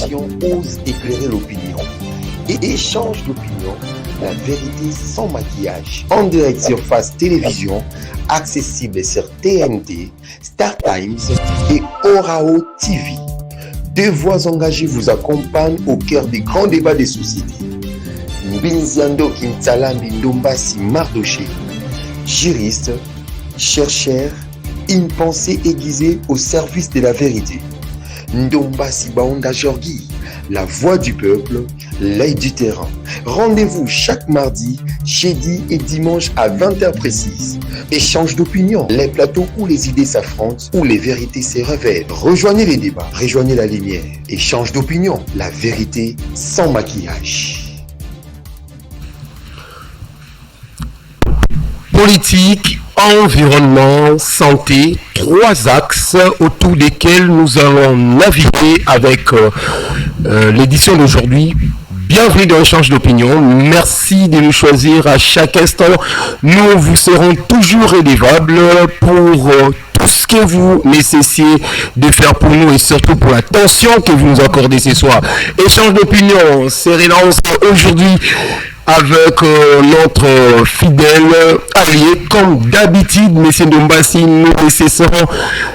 l'émission Ose éclairer l'opinion et échange d'opinion, la vérité sans maquillage. En direct sur Face Télévision, accessible sur TNT, Star Times et Orao TV. Deux voix engagées vous accompagnent au cœur des grands débats des sociétés. Mbinziando Kintalambi Ndombasi Mardoché, juriste, chercheur, une pensée aiguisée au service de la vérité. Ndombasi Baonda Jorgi, la voix du peuple, l'œil du terrain. Rendez-vous chaque mardi, jeudi et dimanche à 20h précise. Échange d'opinions, les plateaux où les idées s'affrontent, où les vérités se révèlent. Rejoignez les débats, rejoignez la lumière. Échange d'opinions, la vérité sans maquillage. Politique, environnement, santé, trois axes autour desquels nous allons naviguer avec l'édition d'aujourd'hui. Bienvenue dans l'échange d'opinion. Merci de nous choisir à chaque instant. Nous vous serons toujours redevables pour tout ce que vous nécessitez de faire pour nous et surtout pour l'attention que vous nous accordez ce soir. Échange d'opinion se relance aujourd'hui avec notre fidèle allié. Comme d'habitude, M. Ndombasi, nous nécessitons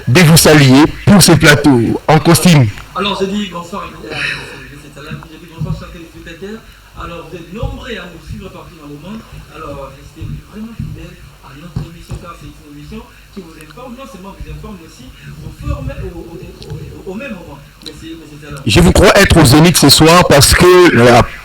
de vous saluer pour ce plateau en costume. Alors, j'ai dit bonsoir, j'ai dit bonsoir, chers téléspectateurs. Alors, vous êtes nombreux à nous suivre partout dans le monde. Alors, restez vraiment fidèles à notre émission, car c'est une émission qui vous informe, non seulement vous informe, mais aussi vous forme au même moment. Merci, je vous crois être au zénith ce soir parce que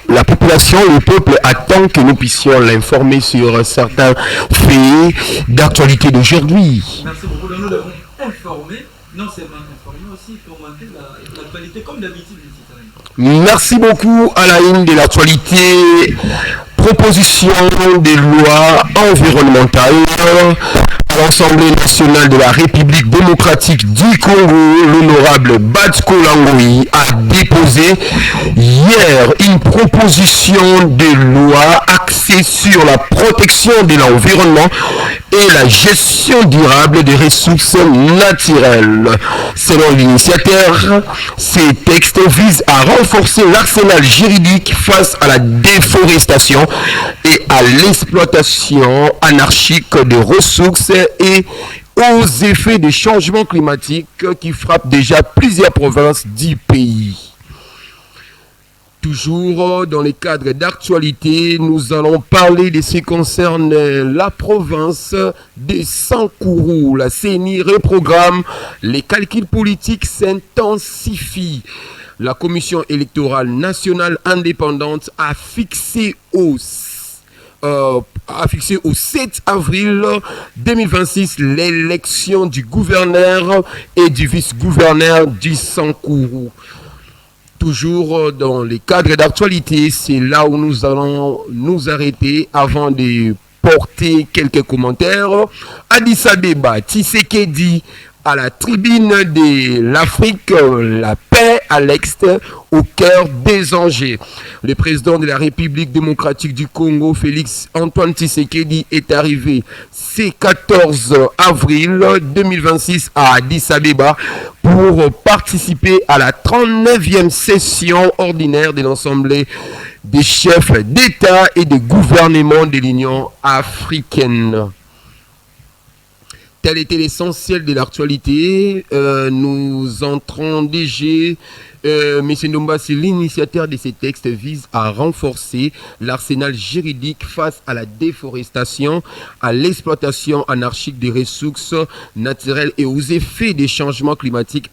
la population, le peuple attend que nous puissions l'informer sur certains faits d'actualité d'aujourd'hui. Merci beaucoup. Nous l'avons informé, non seulement informé, aussi commenter l'actualité comme d'habitude. Merci beaucoup à la une de l'actualité. Proposition des lois environnementales à l'Assemblée nationale de la République démocratique du Congo. L'honorable Batko Langoyi a déposé hier une proposition de loi axée sur la protection de l'environnement et la gestion durable des ressources naturelles. Selon l'initiateur, ces textes visent à renforcer l'arsenal juridique face à la déforestation et à l'exploitation anarchique des ressources et aux effets des changements climatiques qui frappent déjà plusieurs provinces du pays. Toujours dans les cadres d'actualité, nous allons parler de ce qui concerne la province de Sankourou. La CENI reprogramme, les calculs politiques s'intensifient. La Commission électorale nationale indépendante a fixé au 7 avril 2026 l'élection du gouverneur et du vice-gouverneur du Sankourou. Toujours dans les cadres d'actualité, c'est là où nous allons nous arrêter avant de porter quelques commentaires. Addis Abeba, Tshisekedi à la tribune de l'Afrique, la paix à l'Est, au cœur des enjeux. Le président de la République démocratique du Congo, Félix Antoine Tshisekedi, est arrivé ce 14 avril 2026 à Addis Abeba pour participer à la 39e session ordinaire de l'Assemblée des chefs d'État et de gouvernement de l'Union africaine. Tel était l'essentiel de l'actualité. Nous entrons déjà. M. Ndombasi, l'initiateur de ces textes, vise à renforcer l'arsenal juridique face à la déforestation, à l'exploitation anarchique des ressources naturelles et aux effets des changements climatiques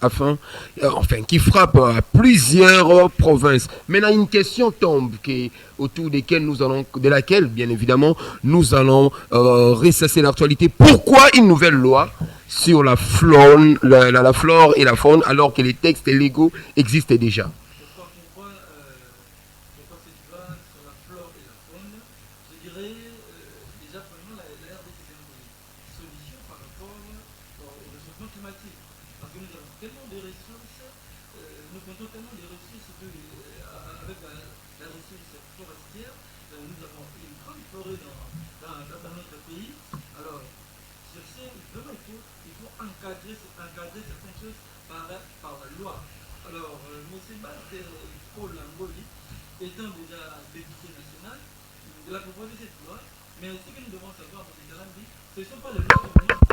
qui frappent plusieurs provinces. Maintenant, une question tombe autour de laquelle, bien évidemment, nous allons ressasser l'actualité. Pourquoi une nouvelle loi sur la flore et la faune alors que les textes légaux existent déjà? Pourquoi cette loi sur la flore et la faune? Je dirais déjà premièrement la RDC c'est une solution par rapport au réchauffement climatique. Parce que nous avons tellement de ressources, nous comptons tellement de ressources avec la ressource forestière, nous avons une grande forêt dans notre pays. Alors, sur ce, vraiment, il faut encadrer certaines choses par la loi. Alors, Moseba Paul Angoli, étant déjà député national, il a proposé cette loi, mais ce que nous devons savoir, M. Kalambi, ce ne sont pas les lois qui manquent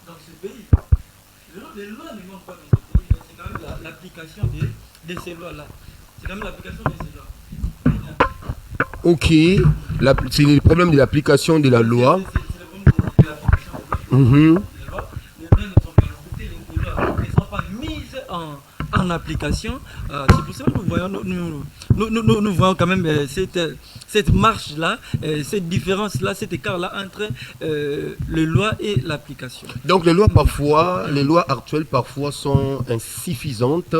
dans ce pays. Les lois ne manquent pas dans ce pays, mais c'est quand même l'application de ces lois-là. C'est quand même l'application de ces lois. Ok, c'est le problème de l'application de la loi. C'est le problème de l'application de Mhm. les lois. Les lois ne sont pas respectées, les lois ne sont pas mises en application. C'est pour ça que nous voyons quand même cette marche-là, cette différence-là, cet écart-là entre les lois et l'application. Donc les lois actuelles parfois sont insuffisantes.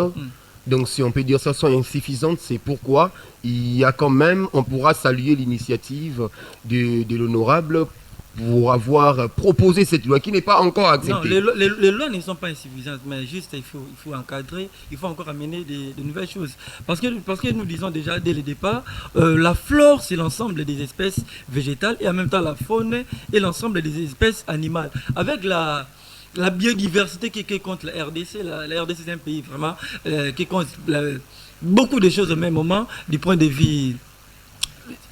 Donc si on peut dire ça, sont insuffisantes, c'est pourquoi il y a quand même, on pourra saluer l'initiative de l'honorable pour avoir proposé cette loi qui n'est pas encore acceptée. Non, les lois ne sont pas insuffisantes, mais juste il faut encadrer, il faut encore amener de nouvelles choses. Parce que nous disons déjà dès le départ, la flore c'est l'ensemble des espèces végétales et en même temps la faune et l'ensemble des espèces animales. Avec la biodiversité qui compte la RDC, la RDC c'est un pays vraiment qui compte beaucoup de choses au même moment du point de vue.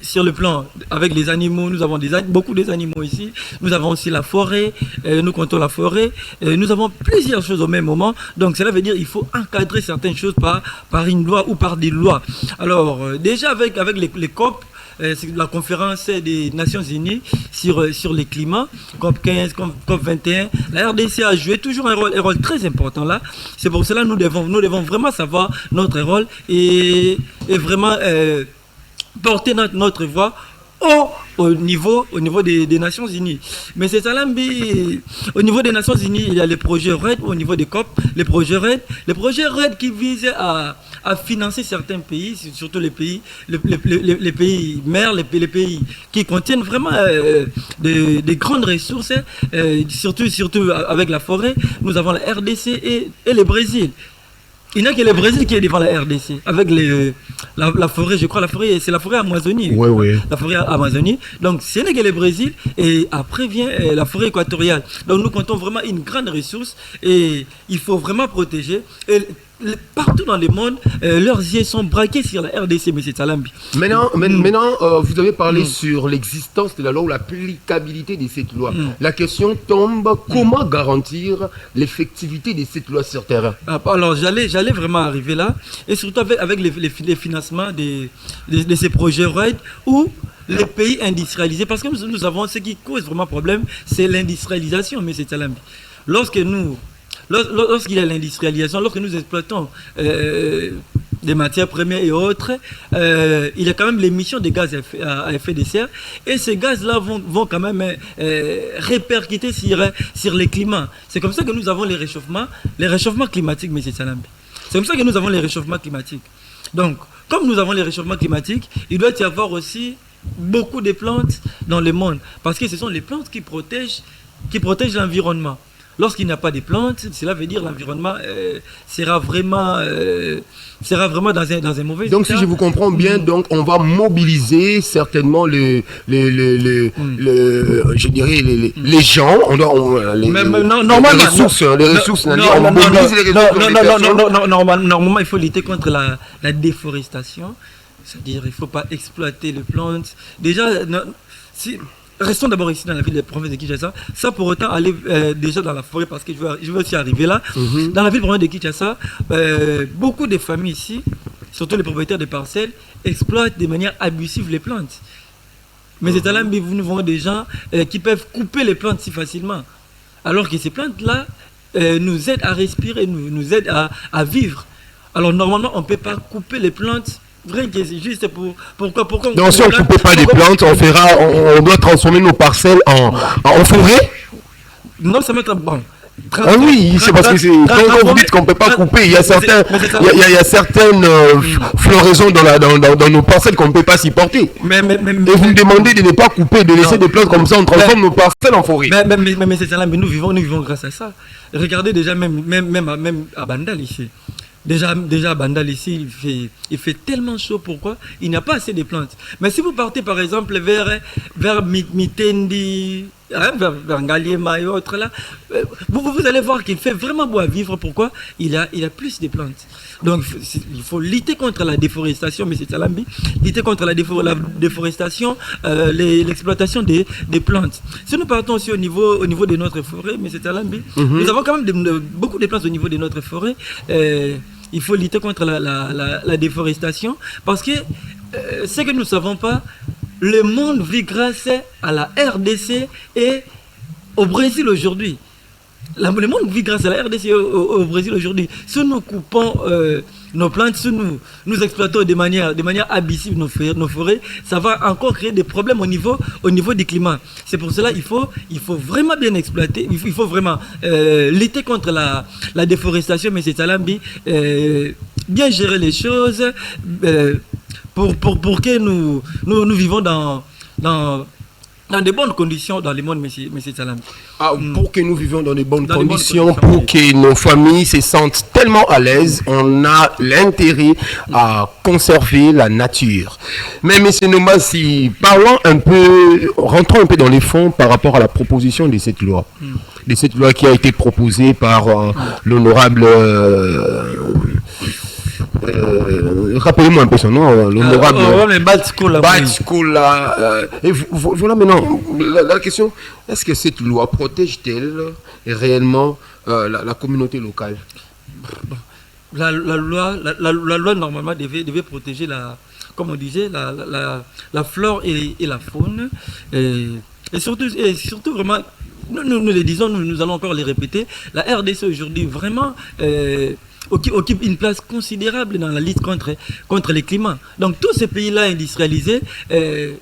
Sur le plan avec les animaux, nous avons beaucoup d'animaux ici. Nous avons aussi la forêt, nous comptons la forêt. Nous avons plusieurs choses au même moment. Donc cela veut dire qu'il faut encadrer certaines choses par une loi ou par des lois. Alors déjà avec les COP, c'est la conférence des Nations Unies sur les climats, COP 15, COP 21. La RDC a joué toujours un rôle très important là. C'est pour cela que nous devons vraiment savoir notre rôle et vraiment porter notre voix au niveau des Nations Unies. Mais c'est Salambi, au niveau des Nations Unies, il y a les projets RED, au niveau des COP, les projets RED qui visent à financer certains pays, surtout les pays mers, les pays qui contiennent vraiment des grandes ressources, surtout avec la forêt. Nous avons la RDC et le Brésil. Il n'y a que le Brésil qui est devant la RDC, avec la forêt, je crois, c'est la forêt Amazonie. Oui. La forêt Amazonie. Donc, ce n'est que le Brésil, et après vient la forêt équatoriale. Donc, nous comptons vraiment une grande ressource, et il faut vraiment protéger. Et partout dans le monde, leurs yeux sont braqués sur la RDC, M. Salambi. Maintenant, vous avez parlé sur l'existence de la loi ou l'applicabilité de cette loi. La question tombe, comment garantir l'effectivité de cette loi sur terrain? Alors, j'allais vraiment arriver là, et surtout avec les financements de ces projets RED où les pays industrialisés, parce que nous avons ce qui cause vraiment problème, c'est l'industrialisation, M. Salambi. Lorsqu'il y a l'industrialisation, lorsque nous exploitons des matières premières et autres, il y a quand même l'émission de gaz à effet de serre, et ces gaz-là vont quand même répercuter sur les climats. C'est comme ça que nous avons les réchauffements climatiques, M. Salambi. C'est comme ça que nous avons les réchauffements climatiques. Donc, comme nous avons les réchauffements climatiques, il doit y avoir aussi beaucoup de plantes dans le monde, parce que ce sont les plantes qui protègent l'environnement. Lorsqu'il n'y a pas de plantes, cela veut dire l'environnement sera vraiment dans un mauvais état. Donc si je vous comprends bien, donc on va mobiliser certainement les gens, les ressources. Normalement, il faut lutter contre la déforestation, c'est-à-dire il ne faut pas exploiter les plantes. Déjà, restons d'abord ici dans la ville de la province de Kinshasa, sans pour autant aller déjà dans la forêt, parce que je vais aussi arriver là. Dans la ville de la province de Kinshasa, beaucoup de familles ici, surtout les propriétaires de parcelles, exploitent de manière abusive les plantes. Mais c'est là, nous voyons des gens qui peuvent couper les plantes si facilement. Alors que ces plantes-là nous aident à respirer, nous aident à vivre. Alors normalement, on ne peut pas couper les plantes. C'est juste pourquoi donc si on ne coupe pas les plantes, on doit transformer nos parcelles en forêt. Non, ça m'est bon. Ah oui, c'est parce que quand vous dites qu'on ne peut pas couper, il y a certaines floraisons dans nos parcelles qu'on ne peut pas supporter. Et vous me demandez de ne pas couper, de laisser des plantes comme ça, on transforme nos parcelles en forêt. Mais c'est ça, mais nous vivons grâce à ça. Regardez déjà même à Bandal ici. Déjà à Bandal ici, il fait tellement chaud. Pourquoi? Il n'y a pas assez de plantes. Mais si vous partez par exemple vers Mitendi, vers Ngaliema et autres là, vous allez voir qu'il fait vraiment beau à vivre. Pourquoi? Il a plus de plantes. Donc il faut lutter contre la déforestation, M. Salambi, lutter contre la déforestation, l'exploitation des plantes. Si nous partons aussi au niveau de notre forêt, M. Salambi, nous avons quand même beaucoup de plantes au niveau de notre forêt. Il faut lutter contre la déforestation parce que ce que nous ne savons pas, le monde vit grâce à la RDC et au Brésil aujourd'hui. Le monde vit grâce à la RDC au Brésil aujourd'hui. Si nous coupons nos plantes, si nous exploitons de manière abusive nos forêts, ça va encore créer des problèmes au niveau du climat. C'est pour cela qu'il faut vraiment bien exploiter, il faut vraiment lutter contre la déforestation, M. Salambi, bien gérer les choses pour que nous vivons dans de bonnes conditions dans le monde, M. Salambi. Pour que nous vivions dans de bonnes conditions, pour que nos familles se sentent tellement à l'aise, on a l'intérêt à conserver la nature. Mais M. Nomassi, rentrons un peu dans les fonds par rapport à la proposition de cette loi. De cette loi qui a été proposée par l'honorable... rappelez-moi un peu son nom, l'honorable Batskola. Et voilà maintenant la question, est-ce que cette loi protège-t-elle réellement la communauté locale? La loi normalement devait protéger comme on disait, la flore et la faune. Et surtout vraiment, nous le disons, nous allons encore les répéter, la RDC aujourd'hui vraiment... occupe une place considérable dans la lutte contre les climats. Donc tous ces pays-là industrialisés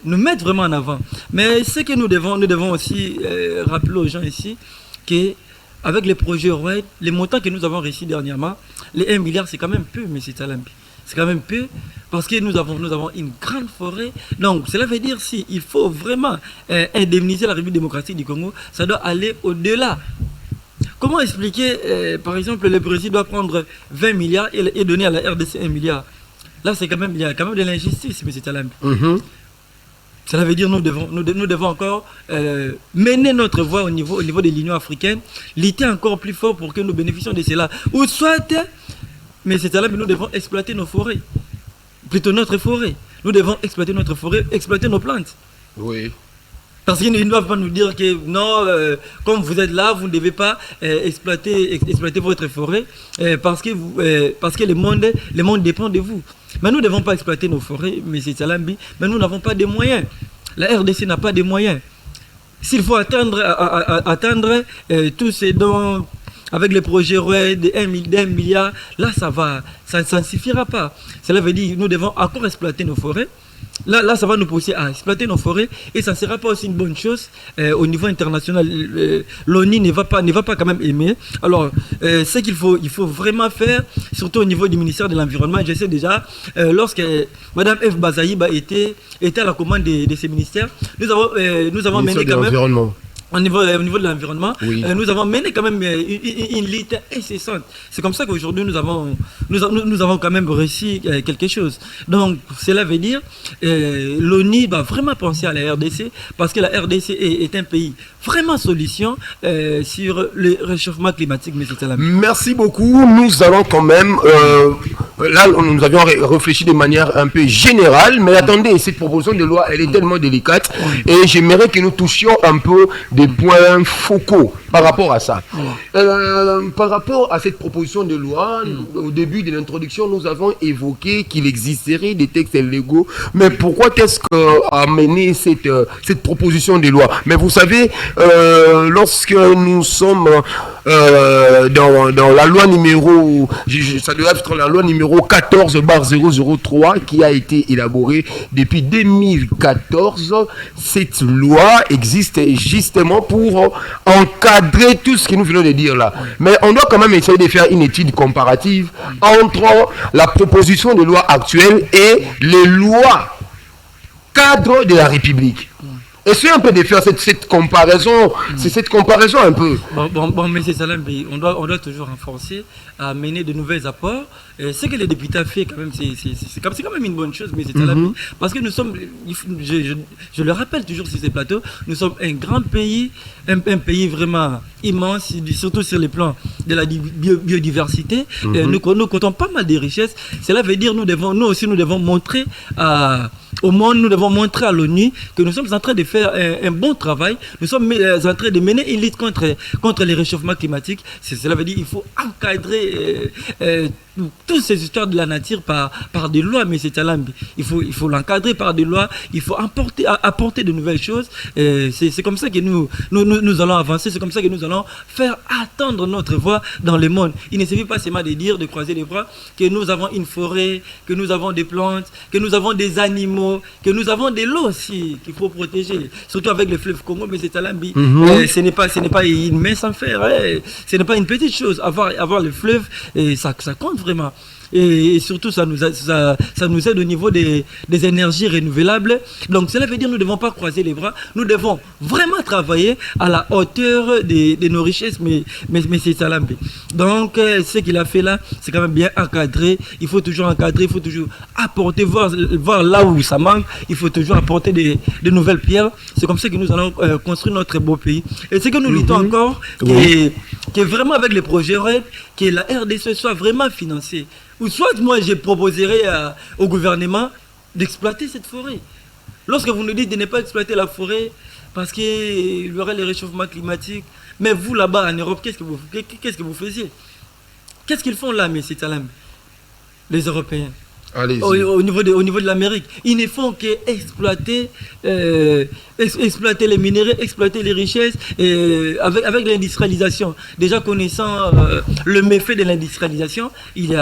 nous mettent vraiment en avant. Mais ce que nous devons aussi rappeler aux gens ici, qu'avec les projets RED, les montants que nous avons réussis dernièrement, les 1 milliard, c'est quand même peu, M. Salambi. C'est quand même peu parce que nous avons une grande forêt. Donc cela veut dire s'il faut vraiment indemniser la République démocratique du Congo, ça doit aller au-delà. Comment expliquer, par exemple, le Brésil doit prendre 20 milliards et donner à la RDC 1 milliard? Là, il y a quand même de l'injustice, M. Talambi. Cela veut dire que nous devons encore mener notre voie au niveau de l'Union africaine, lutter encore plus fort pour que nous bénéficions de cela. Ou soit, M. Talambi, nous devons exploiter nos forêts, plutôt notre forêt. Nous devons exploiter notre forêt, exploiter nos plantes. Oui. Parce qu'ils ne doivent pas nous dire que non, comme vous êtes là, vous ne devez pas exploiter votre forêt parce que le monde dépend de vous. Mais nous ne devons pas exploiter nos forêts, M. Salambi, mais nous n'avons pas de moyens. La RDC n'a pas de moyens. S'il faut atteindre tous ces dons avec les projets RED d'1 milliard, là ça ne suffira pas. Cela veut dire que nous devons encore exploiter nos forêts. Là, ça va nous pousser à exploiter nos forêts et ça ne sera pas aussi une bonne chose au niveau international. L'ONU ne va pas quand même aimer. Alors, ce qu'il faut vraiment faire, surtout au niveau du ministère de l'Environnement, je sais déjà, lorsque Mme F. Bazaïba était à la commande de ces ministères, nous avons mené quand même... Au niveau de l'environnement, oui. Nous avons mené quand même une lutte incessante. C'est comme ça qu'aujourd'hui nous avons quand même réussi quelque chose. Donc cela veut dire l'ONU doit vraiment penser à la RDC parce que la RDC est un pays vraiment solution sur le réchauffement climatique. Merci beaucoup. Nous allons quand même là nous avions réfléchi de manière un peu générale, mais attendez, cette proposition de loi elle est tellement délicate et j'aimerais que nous touchions un peu des points focaux par rapport à ça. Par rapport à cette proposition de loi, au début de l'introduction, nous avons évoqué qu'il existerait des textes légaux. Mais pourquoi est-ce qu'a mené cette proposition de loi? Mais vous savez, lorsque nous sommes dans la loi numéro, ça doit être la loi numéro 14/003 qui a été élaborée depuis 2014, cette loi existe justement pour encadrer tout ce que nous venons de dire là. Mais on doit quand même essayer de faire une étude comparative entre la proposition de loi actuelle et les lois cadres de la République. Essayez un peu de faire cette comparaison. C'est cette comparaison un peu. Bon, M. Salambi, on doit toujours renforcer, amener de nouveaux apports. Ce que les députés ont fait, quand même, c'est quand même une bonne chose, M. Salambi. Parce que nous sommes, je le rappelle toujours sur ces plateaux, nous sommes un grand pays, un pays vraiment immense, surtout sur les plans de la biodiversité. Nous comptons pas mal de richesses. Cela veut dire nous aussi nous devons montrer au monde, nous devons montrer à l'ONU que nous sommes en train de faire un bon travail. Nous sommes en train de mener une lutte contre les réchauffements climatiques. Cela veut dire qu'il faut encadrer toutes ces histoires de la nature par des lois, M. Salambi. Il faut l'encadrer par des lois. Il faut apporter de nouvelles choses. C'est comme ça que nous allons avancer. C'est comme ça que nous allons faire attendre notre voix dans le monde. Il ne suffit pas seulement de croiser les bras, que nous avons une forêt, que nous avons des plantes, que nous avons des animaux, que nous avons de l'eau aussi qu'il faut protéger. Surtout avec le fleuve Congo, M. Salambi. Ce n'est pas une mince affaire. Ce n'est pas une petite chose. Avoir le fleuve, ça compte vraiment. Et surtout, ça nous aide au niveau des énergies renouvelables. Donc, cela veut dire que nous ne devons pas croiser les bras. Nous devons vraiment travailler à la hauteur de nos richesses, mais c'est Salambi. Donc, ce qu'il a fait là, c'est quand même bien encadré. Il faut toujours encadrer, il faut toujours apporter, voir là où ça manque. Il faut toujours apporter de nouvelles pierres. C'est comme ça que nous allons construire notre beau pays. Et ce que nous luttons encore, qui est vraiment avec les projets REP, que la RDC soit vraiment financée. Ou soit moi je proposerai au gouvernement d'exploiter cette forêt. Lorsque vous nous dites de ne pas exploiter la forêt parce qu'il y aurait le réchauffement climatique, mais vous là-bas en Europe, qu'est-ce que vous faisiez? Qu'est-ce qu'ils font là, M. Salam, les Européens? Au niveau de l'Amérique, ils ne font qu'exploiter exploiter les minéraux, exploiter les richesses avec l'industrialisation. Déjà connaissant le méfait de l'industrialisation, il y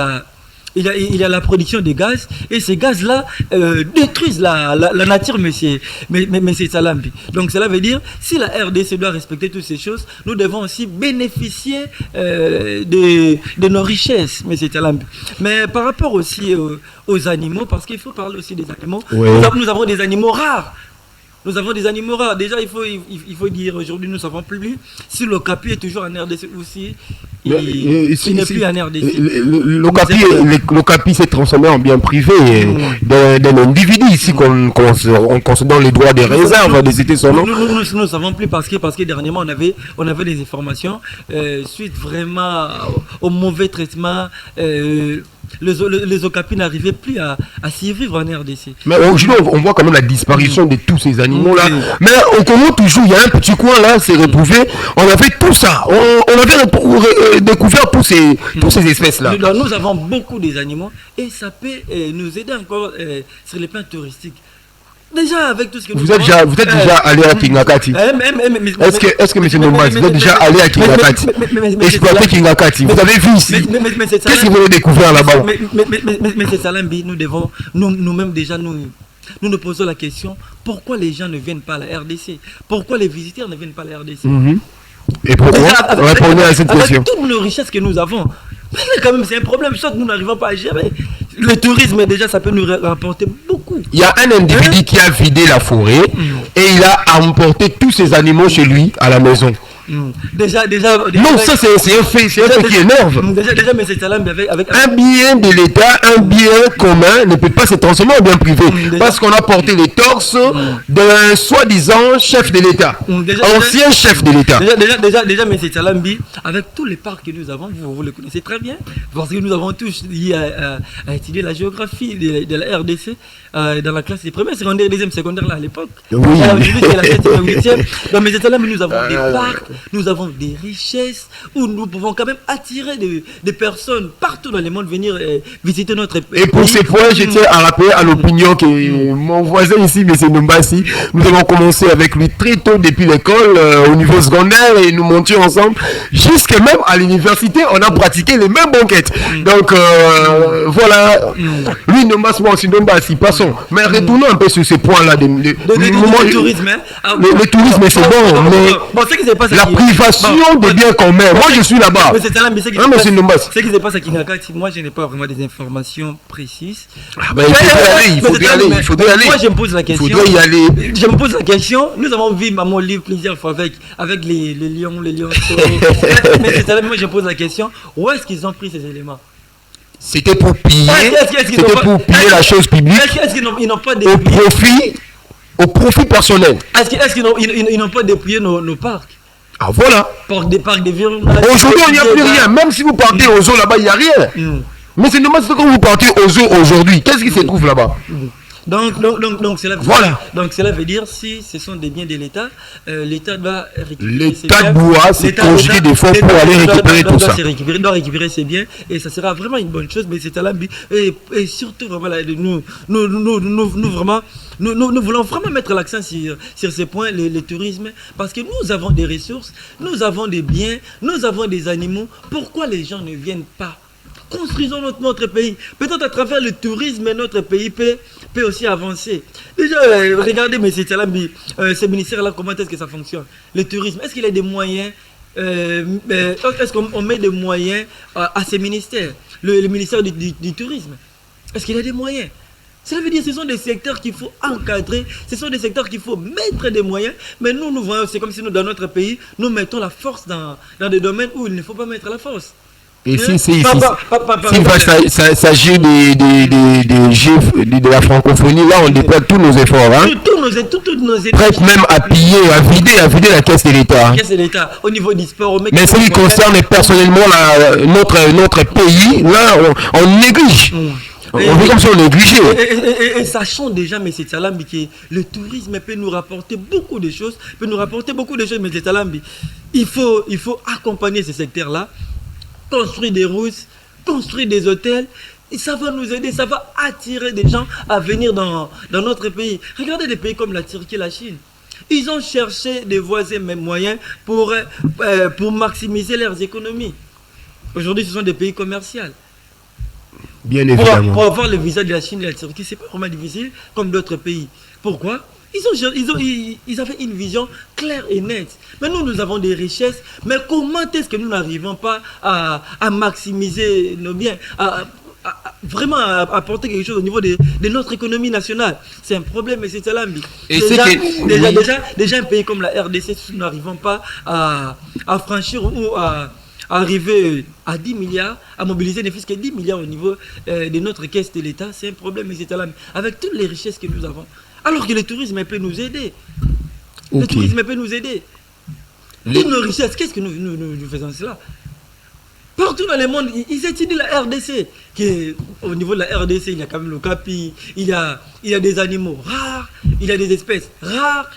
a la production de gaz, et ces gaz-là détruisent la nature, monsieur Salambi. Donc cela veut dire, si la RDC doit respecter toutes ces choses, nous devons aussi bénéficier de nos richesses, monsieur Salambi. Mais par rapport aussi aux animaux, parce qu'il faut parler aussi des animaux, nous avons des animaux rares. Nous avons des animaux rares. Déjà, il faut dire, aujourd'hui, nous ne savons plus si l'Okapi est toujours en RDC ou si il n'est plus en RDC. L'Okapi s'est transformé en bien privé d'un individu ici qu'on se donne les droits des réserves de citer son nom. Nous ne savons plus parce que dernièrement, on avait des informations suite vraiment au mauvais traitement. Les Okapi n'arrivaient plus à s'y vivre en RDC. Mais aujourd'hui, on voit quand même la disparition de tous ces animaux-là. Mais au Congo, toujours, il y a un petit coin là, c'est retrouvé. On avait tout ça. On avait découvert tous ces espèces-là. Nous avons beaucoup des animaux et ça peut nous aider encore sur les plans touristiques. Déjà, avec tout ce que vous êtes déjà allé à Kingakati. Est-ce que M. Nombas, vous êtes déjà allé à Kingakati, exploiter Kingakati? Vous avez vu ici? Qu'est-ce que vous avez découvert là-bas? Mais c'est Salambi, nous-mêmes déjà, nous nous posons la question, pourquoi les gens ne viennent pas à la RDC? Pourquoi les visiteurs ne viennent pas à la RDC? Et pourquoi? Répondez à cette question. Avec toutes nos richesses que nous avons, quand même, c'est un problème, soit nous n'arrivons pas à gérer. Le tourisme, déjà, ça peut nous rapporter beaucoup. Il y a un individu qui a vidé la forêt et il a emporté tous ses animaux chez lui à la maison. Déjà, non, ça c'est un fait qui énerve. Déjà, mais c'est avec un bien de l'État, un bien commun ne peut pas se transformer en bien privé parce qu'on a porté les torses d'un soi-disant chef de l'État, ancien chef de l'État. Déjà, mais c'est Salambi, avec tous les parcs que nous avons, vous le connaissez très bien, parce que nous avons tous lié à étudier la géographie de la RDC dans la classe des premières, secondaires, deuxième, secondaire là à l'époque. Oui. Aujourd'hui, c'est la 7e, 8e. Donc, mais c'est Salambi, nous avons des parcs. Nous avons des richesses où nous pouvons quand même attirer des personnes partout dans le monde venir visiter notre pays. Et pour ces points, je tiens à rappeler à l'opinion que mon voisin ici, M. Nombassi, nous avons commencé avec lui très tôt depuis l'école, au niveau secondaire, et nous montions ensemble. Jusque même à l'université, on a pratiqué les mêmes banquettes. Donc voilà, lui Nombassi, moi aussi Nombassi, passons. Mais retournons un peu sur ces points-là. Le tourisme, le tourisme, c'est bon, mais ce qui s'est passé, la privation des biens communs. Moi, je suis là-bas. Mais c'est ça, mais Non, mais c'est une masse. ce qui se passe à Kingakati, moi, je n'ai pas vraiment des informations précises. Ah, ben, il faudrait aller. Il faudrait aller. Moi, je me pose la question. Il faudrait y aller. Je me pose la question. Nous avons vu Maman Livre plusieurs fois avec les lions, les lions. Mais c'est ça, moi, je pose la question. Où est-ce qu'ils ont pris ces éléments? C'était pour piller. C'était pour piller la chose publique. Est-ce qu'ils n'ont pas dépouillé au profit personnel. Est-ce qu'ils n'ont pas dépouillé nos parcs? Ah voilà. Des parcs de virus. Aujourd'hui, il n'y a plus rien. Même si vous partez aux eaux là-bas, il n'y a rien. Mais c'est normal, c'est quand vous partez aux eaux aujourd'hui. Qu'est-ce qui se trouve là-bas? Donc cela veut dire si ce sont des biens de l'État, l'État doit récupérer ses biens. L'État doit se conjuguer des fonds pour aller récupérer tout ça. Doit récupérer ses biens et ça sera vraiment une bonne chose. Mais c'est à l'ambi et surtout vraiment là, nous voulons vraiment mettre l'accent sur ces points, le tourisme, parce que nous avons des ressources, nous avons des biens, nous avons des animaux. Pourquoi les gens ne viennent pas? Construisons notre pays. Peut-être à travers le tourisme, notre pays peut aussi avancer. Déjà, regardez, M. Tchalambi, ce ministère-là, comment est-ce que ça fonctionne? Le tourisme, est-ce qu'il y a des moyens est-ce qu'on met des moyens à ces ministères? Le ministère du tourisme, est-ce qu'il y a des moyens? Cela veut dire que ce sont des secteurs qu'il faut encadrer, ce sont des secteurs qu'il faut mettre des moyens, mais nous voyons, c'est comme si nous, dans notre pays, nous mettons la force dans des domaines où il ne faut pas mettre la force. Et s'il va s'agir de la francophonie, là on déploie tous nos efforts. Hein? Tous nos efforts. Prête même à piller, à vider la caisse de l'État. Au niveau du sport. Mais ce qui concerne personnellement notre pays, là on néglige. On fait comme si on négligeait. Et sachant déjà, M. Tchalambi, que le tourisme peut nous rapporter beaucoup de choses. M. Tchalambi. Il faut accompagner ces secteurs-là. Construire des routes, construire des hôtels, et ça va nous aider, ça va attirer des gens à venir dans notre pays. Regardez des pays comme la Turquie et la Chine. Ils ont cherché des voies et mêmes moyens pour maximiser leurs économies. Aujourd'hui, ce sont des pays commerciaux. Bien évidemment. Pour avoir le visa de la Chine et de la Turquie, c'est pas vraiment difficile comme d'autres pays. Pourquoi? Ils avaient une vision claire et nette. Mais nous avons des richesses. Mais comment est-ce que nous n'arrivons pas à maximiser nos biens, vraiment apporter quelque chose au niveau de notre économie nationale? C'est un problème, M. Tchalambi. Déjà, un pays comme la RDC, si nous n'arrivons pas à franchir ou à arriver à 10 milliards, à mobiliser ne fût-ce que 10 milliards au niveau de notre caisse de l'État, c'est un problème, M. Tchalambi. Avec toutes les richesses que nous avons. Alors que le tourisme peut nous aider. Le tourisme peut nous aider. Toutes nos richesses, qu'est-ce que nous faisons cela? Partout dans le monde, ils étudient la RDC. Au niveau de la RDC, il y a quand même le capi, il y a des animaux rares, il y a des espèces rares,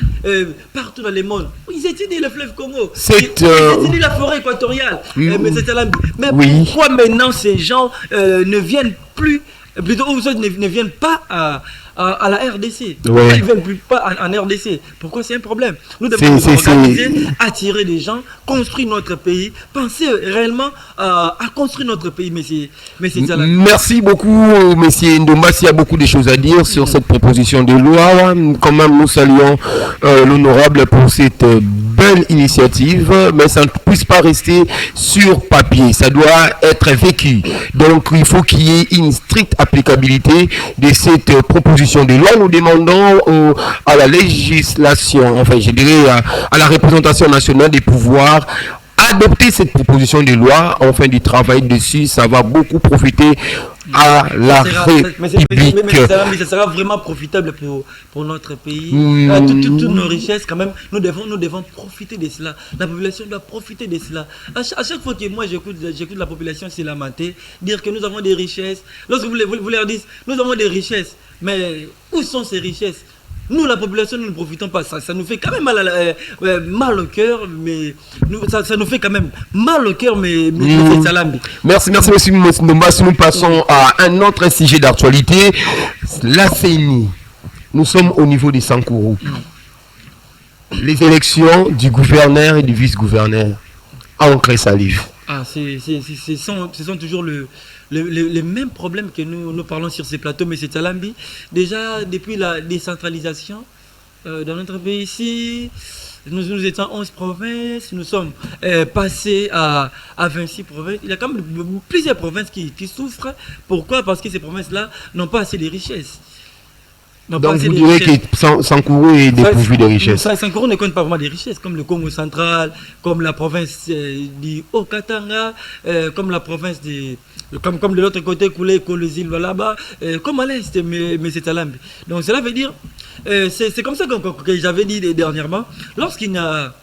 partout dans le monde. Ils étudient le fleuve Congo, ils étudient la forêt équatoriale. Mais pourquoi maintenant ces gens ne viennent plus, plutôt ne viennent pas à la RDC? Pourquoi ils ne viennent plus pas en RDC? Pourquoi c'est un problème? Nous devons nous organiser, attirer des gens, construire notre pays, penser réellement à construire notre pays, monsieur Tchalambi. Merci beaucoup, monsieur Ndombas. Il y a beaucoup de choses à dire sur cette proposition de loi. Quand même, nous saluons l'honorable pour cette belle initiative, mais ça ne puisse pas rester sur papier. Ça doit être vécu. Donc, il faut qu'il y ait une stricte applicabilité de cette proposition de loi. Nous demandons à la législation, enfin je dirais à la représentation nationale de pouvoir adopter cette proposition de loi, enfin du travail dessus. Ça va beaucoup profiter à la République. Mais ça sera vraiment profitable pour notre pays. Toutes nos richesses, quand même, nous devons profiter de cela. La population doit profiter de cela. À chaque fois que moi j'écoute la population se lamenter, dire que nous avons des richesses, lorsque vous leur dites, nous avons des richesses, mais où sont ces richesses? Nous, la population, nous ne profitons pas. Ça nous fait quand même mal au cœur, mais ça nous fait quand même mal au cœur, mais c'est Tchalambi. Merci, monsieur Ndombas. Nous passons à un autre sujet d'actualité. La CENI. Nous sommes au niveau des Sankourou. Les élections du gouverneur et du vice-gouverneur. Encre et salive. Ce sont toujours les mêmes problèmes que nous parlons sur ces plateaux, mais c'est Tchalambi. Déjà, depuis la décentralisation, Dans notre pays ici, nous étions 11 provinces, nous sommes passés à 26 provinces. Il y a quand même plusieurs provinces qui souffrent. Pourquoi? Parce que ces provinces-là n'ont pas assez de richesses. Donc vous direz que Sankourou est dépourvu de richesses. Sankourou ne compte pas vraiment des richesses, comme le Congo central, comme la province du Haut-Katanga, comme la province comme de l'autre côté, Koulé, Kolezil, là-bas, comme à l'est, mais c'est à l'Ambi. Donc cela veut dire, c'est comme ça que j'avais dit dernièrement, lorsqu'il n'y a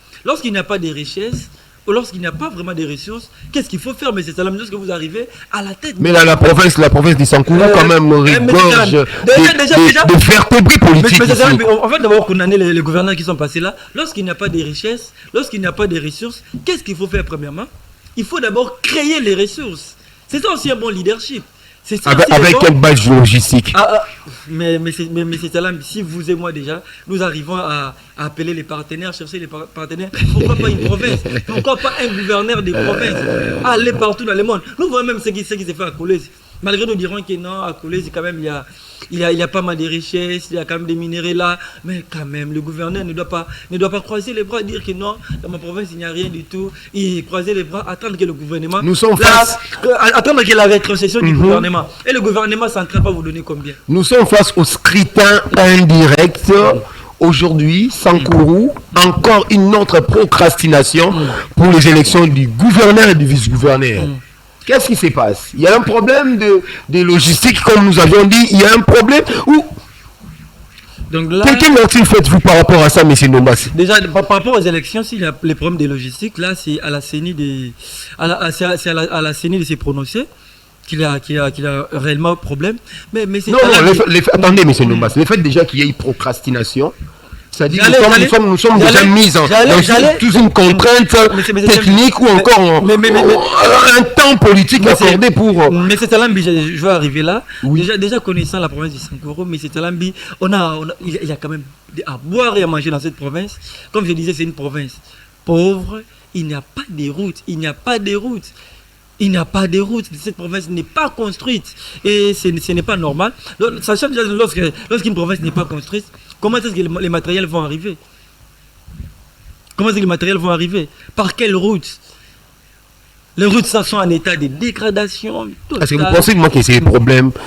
pas de richesses, ou lorsqu'il n'y a pas vraiment de ressources, qu'est-ce qu'il faut faire? Mais c'est ça la même chose que vous arrivez à la tête. Mais là, la province de Sankourou, quand même, rigorge de vertébrés politiques. En fait, d'abord, condamner les gouvernants qui sont passés là. Lorsqu'il n'y a pas de richesses, lorsqu'il n'y a pas de ressources, qu'est-ce qu'il faut faire premièrement? Il faut d'abord créer les ressources. C'est ça aussi un bon leadership. Avec quelle base logistique? Mais c'est là, si vous et moi déjà, nous arrivons à appeler les partenaires, chercher les partenaires, pourquoi pas une province? Pourquoi pas un gouverneur des provinces? Aller partout dans le monde. Nous voyons même ce qui s'est fait à Kolwezi. Malgré nous dirons que non, à Kolwezi quand même il y a pas mal de richesses, il y a quand même des minéraux là, mais quand même le gouverneur ne doit pas croiser les bras et dire que non, dans ma province il n'y a rien du tout. Il croiser les bras, attendre que le gouvernement... Nous sommes attendre que la rétrocession du gouvernement. Et le gouvernement central va vous donner combien? Nous sommes face au scrutin indirect. Aujourd'hui, Sankourou, encore une autre procrastination pour les élections du gouverneur et du vice-gouverneur. Qu'est-ce qui se passe? Il y a un problème de logistique, comme nous avions dit. Il y a un problème où... Donc là, quelle lecture faites-vous par rapport à ça, M. Nombassi? Déjà, par rapport aux élections, s'il y a les problèmes de logistique, là, c'est à la CENI de se prononcer qu'il a réellement problème. Mais c'est non, attendez, M. Nombassi, le fait déjà qu'il y ait procrastination, c'est-à-dire que nous sommes déjà mis dans toute une contrainte technique ou encore un temps politique accordé pour... Mais c'est Talambi, je vais arriver là. Oui. Déjà connaissant la province de Sankourou, mais c'est Talambi, il y a quand même à boire et à manger dans cette province. Comme je disais, c'est une province pauvre, il n'y a pas de route, il n'y a pas de route, cette province n'est pas construite et ce n'est pas normal. Sachant déjà lorsqu'une province n'est pas construite, comment est-ce que les matériels vont arriver? Comment est-ce que les matériels vont arriver? Par quelle route? Les routes sont en état de dégradation. Est-ce que vous pensez que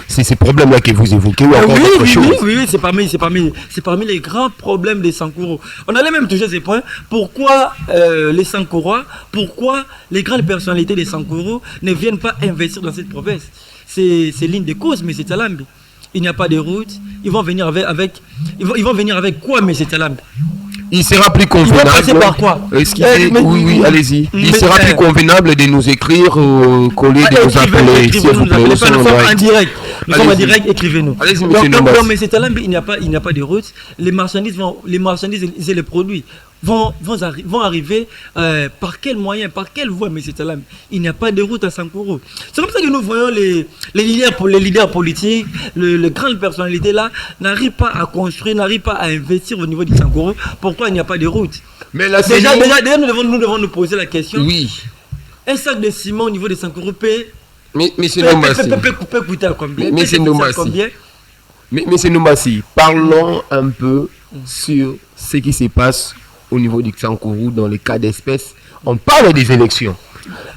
c'est ces problèmes-là que vous évoquez ou encore autre chose? Oui, c'est parmi les grands problèmes des Sankourou. On allait même toucher ces points. Pourquoi les Sankourois, pourquoi les grandes personnalités des Sankourou ne viennent pas investir dans cette province? C'est l'une des causes, mais c'est Talambi. Il n'y a pas de route. Ils vont venir avec quoi, mais c'est Talambi? Il sera plus convenable. Passer par quoi? Oui, allez-y. Il sera plus convenable de nous écrire, coller, de nous appeler, s'il vous plaît. Nous sommes en direct. Nous sommes en direct, écrivez-nous. Allez-y, donc, M. mais c'est Talambi, il n'y a pas de route. Les marchandises et les produits vont arriver par quel moyen, par quelle voie, mais c'est Talambi. Il n'y a pas de route à Sankourou. C'est comme ça que nous voyons les leaders politiques, les grandes personnalités là, n'arrivent pas à construire, n'arrivent pas à investir au niveau du Sankourou. Pourquoi il n'y a pas de route? Mais là, déjà nous devons nous poser la question. Oui. Un sac de ciment au niveau des Sankourou peut coûter à combien? Mais c'est Nombassi. Parlons un peu sur ce qui se passe au niveau du Sankourou dans les cas d'espèce. On parle des élections.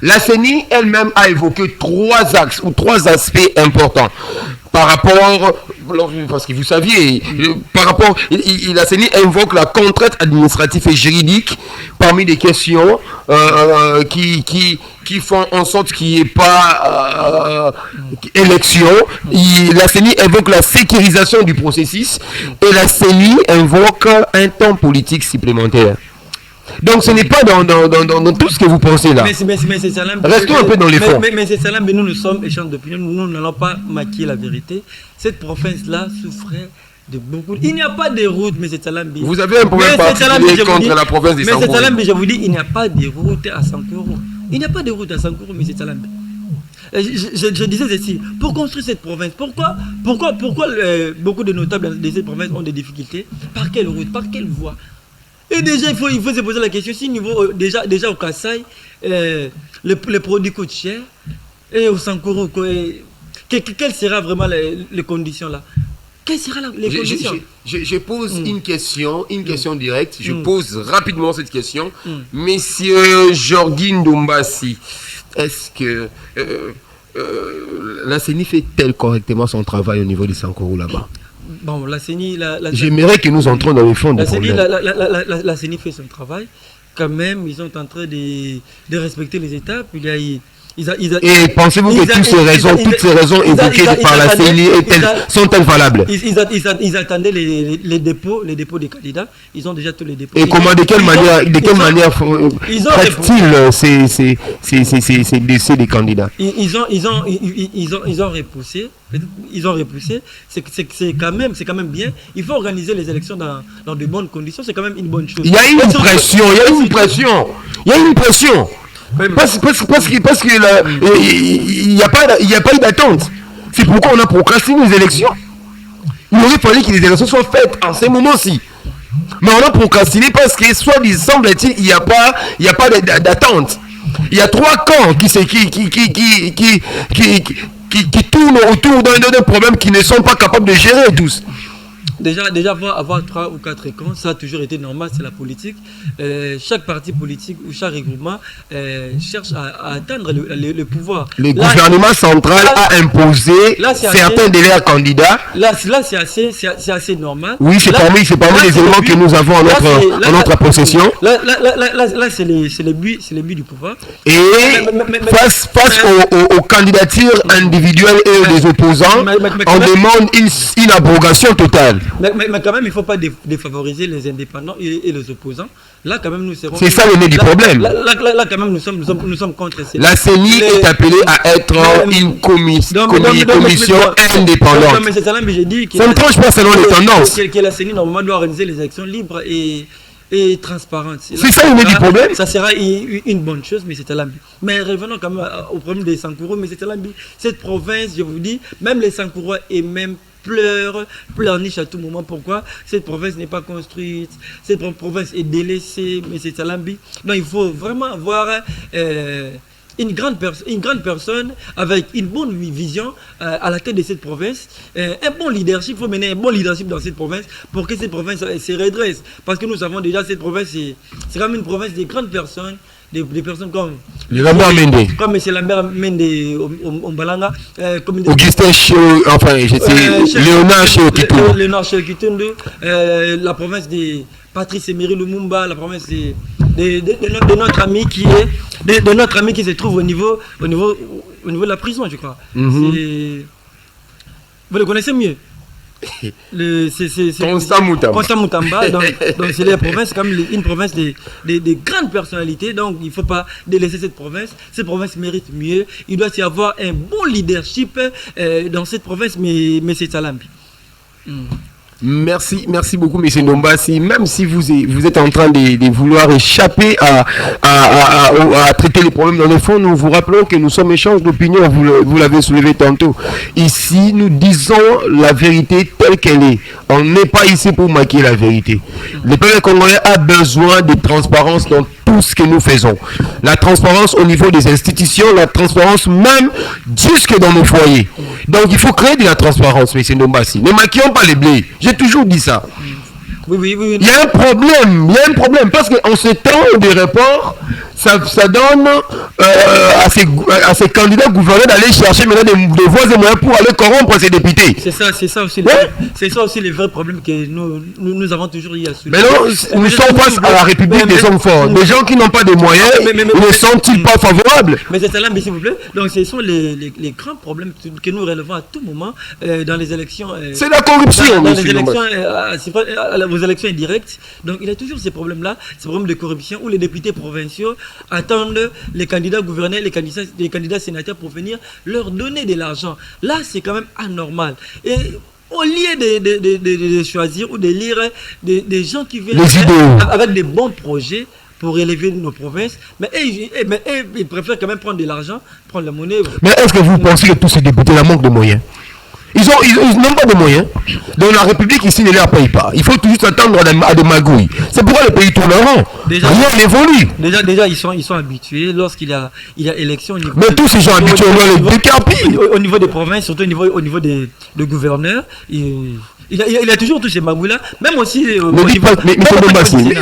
La CENI elle-même a évoqué trois axes ou trois aspects importants par rapport, parce que vous saviez, par rapport, la CENI invoque la contrainte administrative et juridique parmi les questions qui font en sorte qu'il n'y ait pas élection. La CENI invoque la sécurisation du processus et la CENI invoque un temps politique supplémentaire. Donc ce n'est pas dans tout ce que vous pensez là. Mais c'est Salam. Restons un peu dans les fonds. Mais c'est Salam, mais nous sommes échanges d'opinion, nous n'allons pas maquiller la vérité. Cette province-là souffrait de beaucoup. Il n'y a pas de route, mais c'est Salam. Vous avez un problème particulier contre la province de Sankourou. Mais c'est Salam, je vous dis, il n'y a pas de route à Sankourou. Il n'y a pas de route à Sankourou, mais c'est Salam. Je disais ceci, pour construire cette province, pourquoi beaucoup de notables de cette province ont des difficultés? Par quelle route, par quelle voie? Et déjà, il faut se poser la question, si niveau, déjà au Kassai, les produits coûtent cher, et au Sankourou, quelles seront vraiment les conditions là? quelles seront les conditions? Je pose une question directe. Je pose rapidement cette question. Monsieur Jordi Ndombassi, est-ce que la CENI fait-elle correctement son travail au niveau des Sankourou là-bas? Bon, la CENI... J'aimerais que nous entrions dans le fond du problème. La CENI fait son travail. Quand même, ils sont en train de respecter les étapes. Et pensez-vous que toutes ces raisons évoquées par la CENI sont-elles valables? Ils attendaient les dépôts des candidats. Ils ont déjà tous les dépôts. Et de quelle manière traitent-ils ces décès des candidats? Ils ont repoussé. Ils ont repoussé. C'est quand même bien. Il faut organiser les élections dans de bonnes conditions. C'est quand même une bonne chose. Il y a une pression. Parce qu'il n'y a pas eu d'attente. C'est pourquoi on a procrastiné les élections. Il aurait fallu que les élections soient faites en ce moment-ci. Mais on a procrastiné parce que, semble-t-il, il n'y a pas d'attente. Il y a 3 camps qui tournent autour d'un problème qu'ils ne sont pas capables de gérer tous. Déjà avoir 3 ou 4 camps, ça a toujours été normal, c'est la politique. Chaque parti politique ou chaque regroupement cherche à atteindre le pouvoir. Le gouvernement central a imposé certains de leurs candidats. Là c'est assez normal. Oui, c'est parmi les éléments que nous avons en notre possession. Là c'est le but du pouvoir. Et face aux candidatures individuelles et des opposants, on demande une abrogation totale. Mais quand même, il ne faut pas défavoriser les indépendants et les opposants. Là, quand même, nous serons... C'est ça le nez du problème. Là, quand même, nous sommes contre ces... La CENI est appelée à être une commission indépendante. Mais c'est ça, mais j'ai dit... Ça ne tranche pas selon les tendances. Que la CENI, normalement, doit organiser les élections libres et transparentes. C'est ça le nez du problème. Ça sera une bonne chose, mais c'est à l'ambi. Mais revenons quand même au problème des Sankourou, mais c'est à l'ambi. Cette province, je vous dis, même les Sankourou et même pleurniche à tout moment. Pourquoi cette province n'est pas construite, cette province est délaissée, mais c'est Salambi. Donc il faut vraiment avoir une grande personne avec une bonne vision à la tête de cette province, un bon leadership. Il faut mener un bon leadership dans cette province pour que cette province se redresse. Parce que nous savons déjà cette province, c'est quand même une province de grandes personnes. Des personnes comme Lambert Mende, comme M. Lambert Mende au Mbalanga, Augustin Chio, enfin Léonard Chio Kitundu. Léonard Chio Kitundu, la province de Patrice Emery Lumumba, la province de notre ami qui est de notre ami qui se trouve au niveau de la prison, je crois. Vous le connaissez mieux. Constant Mutamba. Donc c'est la province, comme une province de grandes personnalités. Donc il ne faut pas délaisser cette province. Cette province mérite mieux. Il doit y avoir un bon leadership dans cette province, mais c'est Salambi. Merci beaucoup, M. Ndombassi. Même si vous êtes en train de vouloir échapper à traiter les problèmes dans le fond, nous vous rappelons que nous sommes échange d'opinion, vous l'avez soulevé tantôt. Ici, nous disons la vérité telle qu'elle est. On n'est pas ici pour maquiller la vérité. Le peuple congolais a besoin de transparence dans tout ce que nous faisons. La transparence au niveau des institutions, la transparence même jusque dans nos foyers. Donc il faut créer de la transparence, M. Ndombassi. Ne maquillons pas les blés. J'ai toujours dit ça. Oui. Il y a un problème parce qu'en ce temps de report, ça donne à ces candidats gouverneurs d'aller chercher maintenant des voies et moyens pour aller corrompre ces députés. C'est ça aussi le vrai problème que nous avons toujours eu à soulever. Mais non, nous sommes face à la République des hommes forts. Des gens qui n'ont pas de moyens, ne sont-ils pas favorables? Mais c'est ça, s'il vous plaît. Donc ce sont les grands problèmes que nous relevons à tout moment dans les élections. C'est la corruption, dans les élections, aux élections indirectes. Donc il y a toujours ces problèmes-là, ces problèmes de corruption où les députés provinciaux attendent les candidats gouverneurs, les candidats sénateurs pour venir leur donner de l'argent. Là, c'est quand même anormal. Et au lieu de choisir ou de lire des gens qui viennent avec des bons projets pour élever nos provinces, mais ils préfèrent quand même prendre de l'argent, prendre la monnaie. Mais est-ce que vous pensez que tous ces députés-là manquent de moyens? Ils n'ont pas de moyens. Donc la République ici ne leur paye pas. Il faut toujours s'attendre à des magouilles. C'est pourquoi le pays tourne en rond. Rien n'évolue. Déjà ils sont habitués lorsqu'il y a élection. Mais tous ces gens habitués, on doit les décarpiller. Au niveau des provinces, surtout au niveau des gouverneurs, Il a toujours touché Maboula, même aussi. Ne dites pas, mais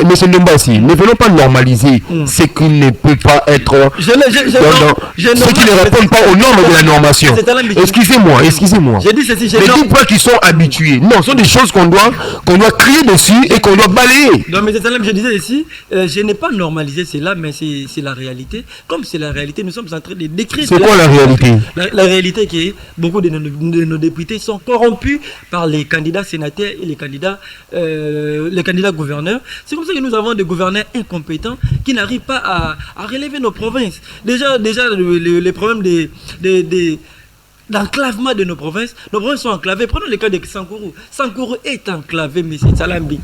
monsieur Ndombassi, ne venons pas normaliser ce qui ne peut pas être. Ce qui ne répond pas aux normes de la normation. Excusez-moi. J'ai dit ceci, ne dites pas qu'ils sont habitués. Non, ce sont des choses qu'on doit crier dessus et qu'on doit balayer. Non, mais je disais ici, je n'ai pas normalisé cela, mais c'est la réalité. Comme c'est la réalité, nous sommes en train de décrire. C'est quoi la réalité? La réalité qui est beaucoup de nos députés sont corrompus par les candidats sénateurs et les candidats gouverneurs. C'est comme ça que nous avons des gouverneurs incompétents qui n'arrivent pas à relever nos provinces. Déjà les problèmes d'enclavement de nos provinces sont enclavées. Prenons le cas de Sankourou. Sankourou est enclavé, M. Salambi.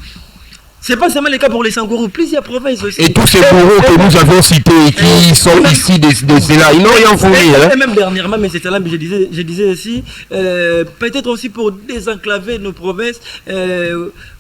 C'est pas seulement le cas pour les Sankourou, plusieurs provinces aussi. Et tous ces bourreaux que nous avons cités, qui sont ici de cela, ils n'ont rien fourni. Et même dernièrement, M. Salambi, je disais aussi, peut-être aussi pour désenclaver nos provinces,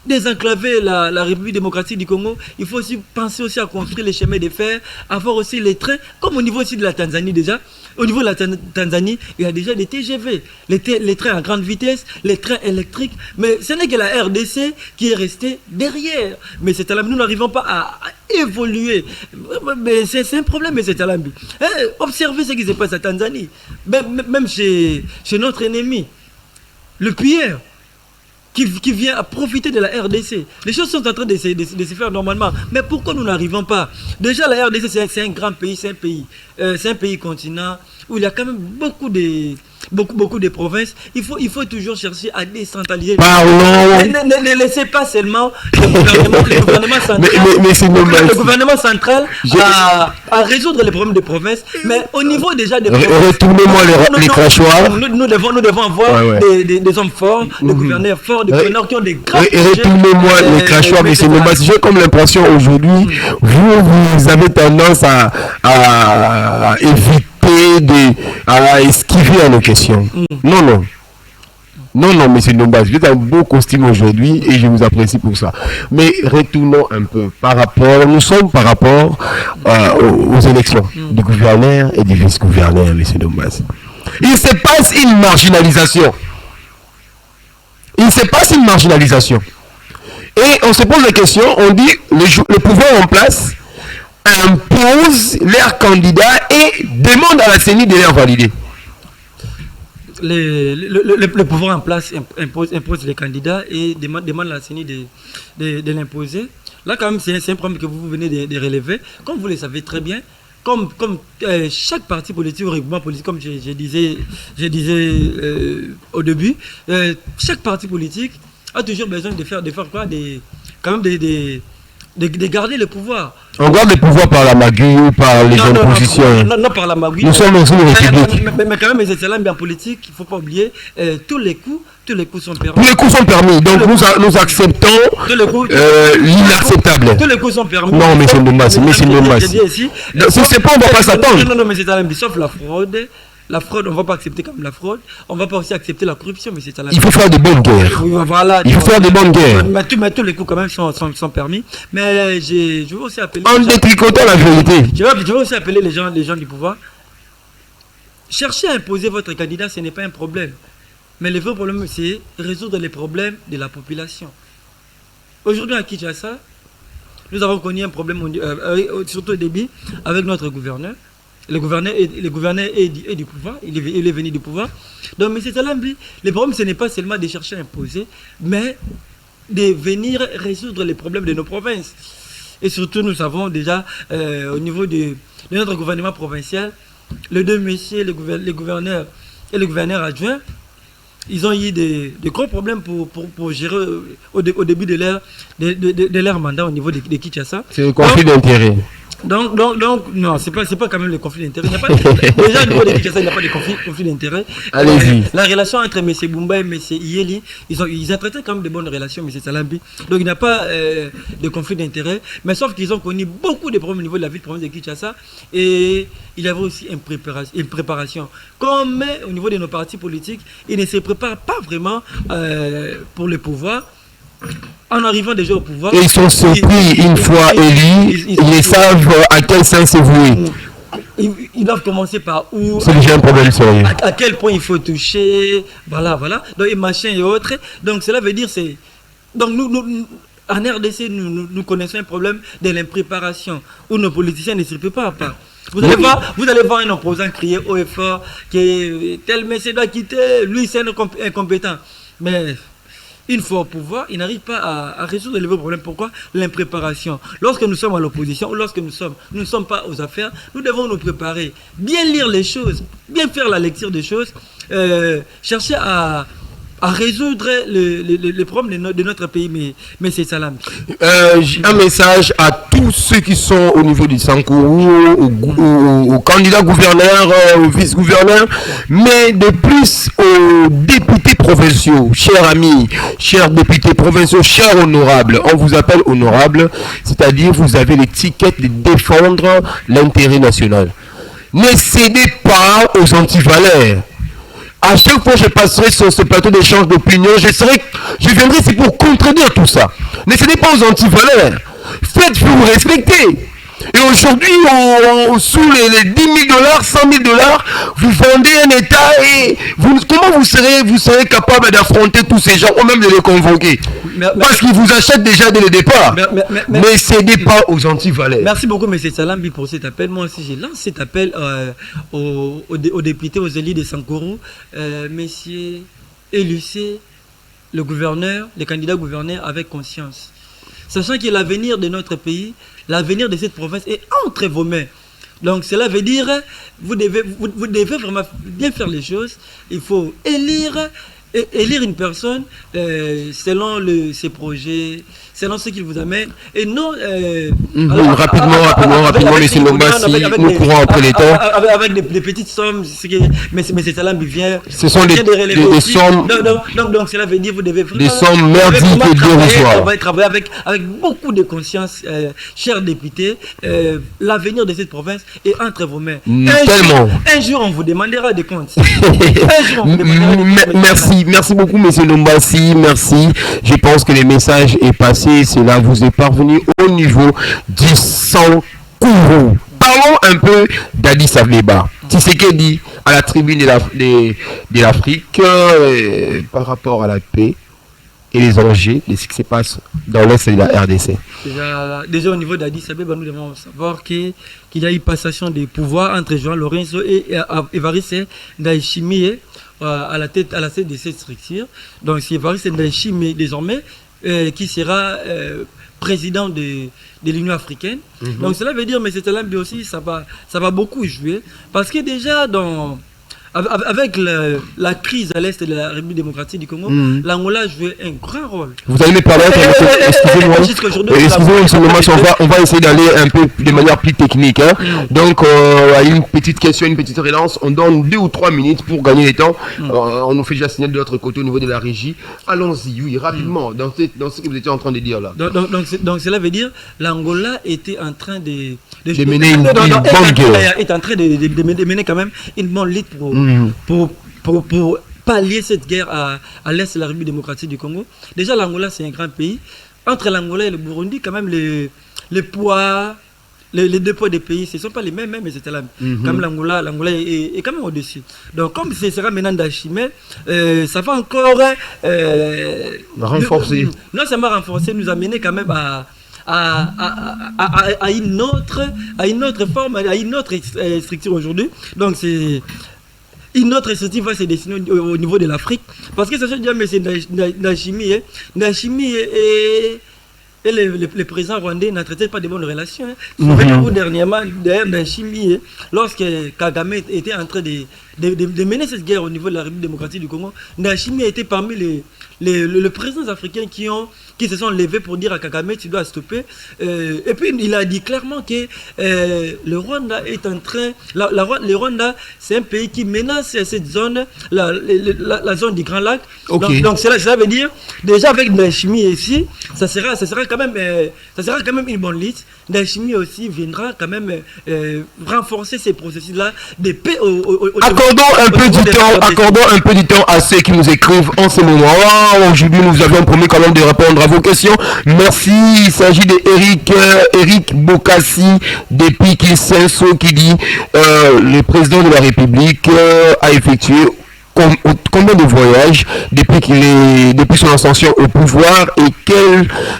désenclaver la République démocratique du Congo, il faut aussi penser aussi à construire les chemins de fer, avoir aussi les trains, comme au niveau aussi de la Tanzanie déjà. Au niveau de la Tanzanie, il y a déjà des TGV, les trains à grande vitesse, les trains électriques, mais ce n'est que la RDC qui est restée derrière. Mais c'est nous n'arrivons pas à évoluer. Mais c'est un problème, mais c'est Alambi. Observez ce qui se passe à Tanzanie, même chez notre ennemi, le Pierre. Qui vient à profiter de la RDC. Les choses sont en train de se faire normalement. Mais pourquoi nous n'arrivons pas? Déjà, la RDC, c'est un grand pays, c'est un pays continent où il y a quand même beaucoup de provinces. Il faut toujours chercher à décentraliser. Parlons. Ne laissez pas seulement le gouvernement central, le gouvernement central à résoudre les problèmes des provinces. Mais au niveau déjà des provinces, retournez-moi les crachoirs. Nous devons avoir des hommes forts, des gouverneurs forts, des gouverneurs qui ont des grands projets. Retournez-moi les crachoirs, mais c'est normal. J'ai comme l'impression aujourd'hui, vous avez tendance à éviter à esquiver à nos questions. Non, monsieur Ndombassi, vous êtes un beau costume aujourd'hui et je vous apprécie pour ça. Mais retournons un peu nous sommes par rapport aux élections du gouverneur et du vice-gouverneur, monsieur Ndombassi. Il se passe une marginalisation. Et on se pose la question, on dit le pouvoir en place impose leurs candidats et demande à la CENI de les valider. Le pouvoir en place impose les candidats et demande à la CENI de l'imposer. Là, quand même, c'est un problème que vous venez de relever. Comme vous le savez très bien, comme chaque parti politique ou regroupement politique, comme je disais au début, chaque parti politique a toujours besoin de faire quoi, de garder le pouvoir. On garde le pouvoir par la magouille, par les oppositions. Non, par la magouille. Nous sommes dans une république. Mais quand même, c'est là, bien politique, il ne faut pas oublier, tous les coups sont permis. Tous les coups sont permis, donc nous acceptons l'inacceptable. Tous les coups sont permis. Non, mais c'est dommage. Si c'est pas, on ne va pas s'attendre. Non, mais c'est là, sauf la fraude. La fraude, on ne va pas accepter comme la fraude. On ne va pas aussi accepter la corruption, mais c'est ça. Il faut faire de bonnes guerres. Oui, voilà. Il faut faire de bonnes guerres. Mais tous les coups quand même sont permis. Mais je veux aussi appeler. En détricotant la vérité. Je veux aussi appeler les gens du pouvoir. Chercher à imposer votre candidat, ce n'est pas un problème. Mais le vrai problème, c'est résoudre les problèmes de la population. Aujourd'hui à Kinshasa, nous avons connu un problème, surtout au début, avec notre gouverneur. Le gouverneur est du pouvoir, il est venu du pouvoir. Donc, M. Salambi, le problème, ce n'est pas seulement de chercher à imposer, mais de venir résoudre les problèmes de nos provinces. Et surtout, nous savons déjà, au niveau de notre gouvernement provincial, les deux messieurs, le gouverneur et le gouverneur adjoint, ils ont eu des gros problèmes pour gérer au début de leur mandat au niveau de Kinshasa. C'est le conflit d'intérêts. Donc, non, c'est pas quand même le conflit d'intérêt. Déjà, au niveau de Kinshasa, il n'y a pas de conflit d'intérêt. Allez-y. La relation entre M. Bumba et M. Iyeli, ils entretiennent quand même de bonnes relations, M. Salambi. Donc, il n'y a pas de conflit d'intérêt. Mais sauf qu'ils ont connu beaucoup de problèmes au niveau de la ville de province de Kinshasa. Et il y avait aussi une préparation. Comme au niveau de nos partis politiques, ils ne se préparent pas vraiment pour le pouvoir. En arrivant déjà au pouvoir... Et ils sont surpris une fois élus, ils savent à quel sens se vouer. ils doivent commencer par où? C'est déjà un problème sérieux. À quel point il faut toucher, voilà. Donc, et machin et autres. Donc, cela veut dire, c'est... Donc, nous en RDC, nous connaissons un problème de l'impréparation, où nos politiciens ne s'y préparent pas. Vous allez voir un opposant crier haut et fort que tel monsieur doit quitter, lui c'est incompétent. Mais une fois au pouvoir, il n'arrive pas à résoudre les problèmes. Pourquoi? L'impréparation. Lorsque nous sommes à l'opposition ou lorsque nous ne sommes pas aux affaires, nous devons nous préparer, bien lire les choses, bien faire la lecture des choses, chercher à résoudre les problèmes de notre pays, mais c'est Salam. Un message à tous ceux qui sont au niveau du Sankourou, aux candidats gouverneurs, aux vice-gouverneurs, mais de plus aux députés provinciaux, chers amis, chers députés provinciaux, chers honorables. On vous appelle honorable, c'est-à-dire vous avez l'étiquette de défendre l'intérêt national. Ne cédez pas aux antivaleurs. À chaque fois que je passerai sur ce plateau d'échange d'opinion, je viendrai ici pour contredire tout ça. Ne cédez pas aux antivaleurs. Faites-vous respecter. Et aujourd'hui, sous les 10 000 $, 100 000 $, vous vendez un État et comment vous serez capable d'affronter tous ces gens ou même de les convoquer? Parce qu'ils vous achètent déjà dès le départ. Ne cédez pas aux antivaleurs. Merci beaucoup, M. Salambi, pour cet appel. Moi aussi, je lance cet appel aux députés, aux élus de Sankourou. Messieurs, élucez le gouverneur, les candidats gouverneurs avec conscience. Sachant que l'avenir de notre pays, l'avenir de cette province est entre vos mains. Donc cela veut dire, vous devez vraiment bien faire les choses. Il faut élire une personne selon ses projets, selon ce qu'il vous amène, et non... rapidement, laissez Lombassi, nous courons après les temps. Avec des petites sommes, mais c'est ça là, vient... Ce sont des sommes... Donc cela veut dire, vous devez... Des sommes merdiques et dérisoires. On va travailler avec beaucoup de conscience, chers députés. L'avenir de cette province est entre vos mains. Un jour, on vous demandera des comptes. Merci beaucoup, monsieur Lombassi. Merci. Je pense que le message est passé. Cela vous est parvenu au niveau du Sankourou. Parlons un peu d'Addis Abeba. Tshisekedi à la tribune de l'Afrique par rapport à la paix et les enjeux de ce qui se passe dans l'Est de la RDC. Déjà au niveau d'Addis Abeba, nous devons savoir qu'il y a eu passation des pouvoirs entre João Lourenço et Évariste Ndayishimiye à la tête de cette structure. Donc c'est Évariste Ndayishimiye désormais qui sera président de l'Union africaine. Donc cela veut dire, M. Talambi aussi, ça va beaucoup jouer. Parce que déjà, avec la crise à l'Est de la République démocratique du Congo, l'Angola a joué un grand rôle. Vous allez me permettre, excusez-moi, on va essayer d'aller un peu de manière plus technique. Hein. Donc, une petite question, une petite relance. On donne 2 ou 3 minutes pour gagner le temps. On nous fait déjà signer de l'autre côté au niveau de la régie. Allons-y, oui, rapidement, dans ce que vous étiez en train de dire là. Donc cela veut dire l'Angola était en train de mener une bonne guerre. Est en train de mener quand même une bonne lutte pour pallier cette guerre à l'est de la République démocratique du Congo. Déjà, l'Angola, c'est un grand pays. Entre l'Angola et le Burundi, quand même, les poids, les deux poids des pays, ce ne sont pas les mêmes, mais c'était là. Comme l'Angola est quand même au-dessus. Donc, comme ce sera maintenant Ndayishimiye, ça va encore renforcer. Non, ça m'a renforcé, nous amener quand même à une autre forme, à une autre structure aujourd'hui. Donc, c'est... Une autre structure va se dessiner au niveau de l'Afrique. Parce que ça se dit, mais c'est Ndayishimiye. Ndayishimiye et le président rwandais n'entretiennent pas de bonnes relations. Dernièrement, d'ailleurs, Ndayishimiye, lorsque Kagame était en train de mener cette guerre au niveau de la République démocratique du Congo, Ndayishimiye était parmi les présidents africains qui se sont levés pour dire à Kagame, tu dois stopper. Et puis il a dit clairement que le Rwanda est en train... Le Rwanda, c'est un pays qui menace cette zone, la zone du Grand Lac. Okay. Donc cela veut dire, déjà avec Ndayishimiye ici, ça sera quand même une bonne liste. Ndayishimiye aussi viendra quand même renforcer ces processus-là de paix Accordons un peu du temps à ceux qui nous écrivent en ce moment. Aujourd'hui, nous avions promis quand même de répondre à vos questions. Merci. Il s'agit d'Eric Bokassi depuis Kinshasa qui dit le président de la République a effectué combien de voyages depuis son ascension au pouvoir et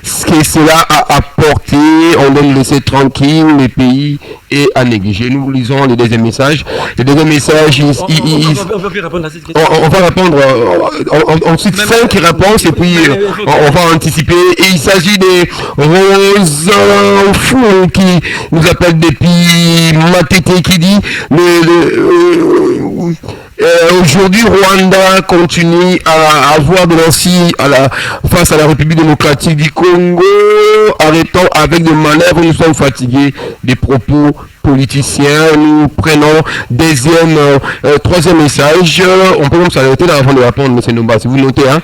ce que cela a apporté. On doit laisser tranquille les pays et à négliger. Nous lisons le deuxième message. Le deuxième message, on va plus répondre à cette question. on va répondre ensuite 5 réponses et puis on va anticiper. Et il s'agit de Rose Fou qui nous appelle depuis Matete qui dit aujourd'hui, Rwanda continue à avoir de l'ancien face à la République démocratique du Congo. Arrêtons avec des manœuvres, nous sommes fatigués des propos politiciens. Nous prenons troisième message. On peut même s'arrêter là avant de répondre, M. Nomba, si vous notez. Hein.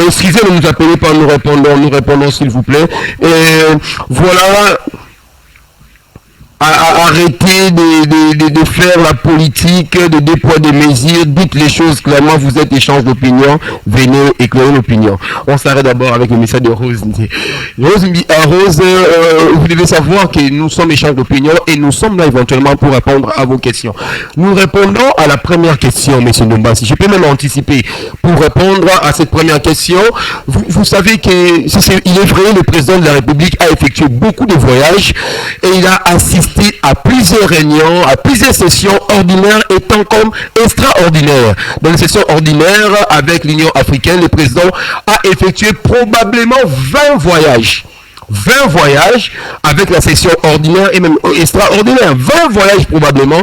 Excusez, ne nous appelez pas, nous répondons s'il vous plaît. Et voilà. Arrêtez de faire la politique de deux poids deux mesures, dites les choses clairement, vous êtes échange d'opinion, venez éclairer l'opinion. On s'arrête d'abord avec le message de Rose. Rose, vous devez savoir que nous sommes échange d'opinion et nous sommes là éventuellement pour répondre à vos questions. Nous répondons à la première question, M. Nomba. Si je peux même anticiper pour répondre à cette première question, vous savez qu'il est vrai, le président de la République a effectué beaucoup de voyages et il a assisté à plusieurs réunions, à plusieurs sessions ordinaires étant comme extraordinaires. Dans les sessions ordinaires avec l'Union africaine, le président a effectué probablement 20 voyages. 20 voyages avec la session ordinaire et même extraordinaire. 20 voyages probablement.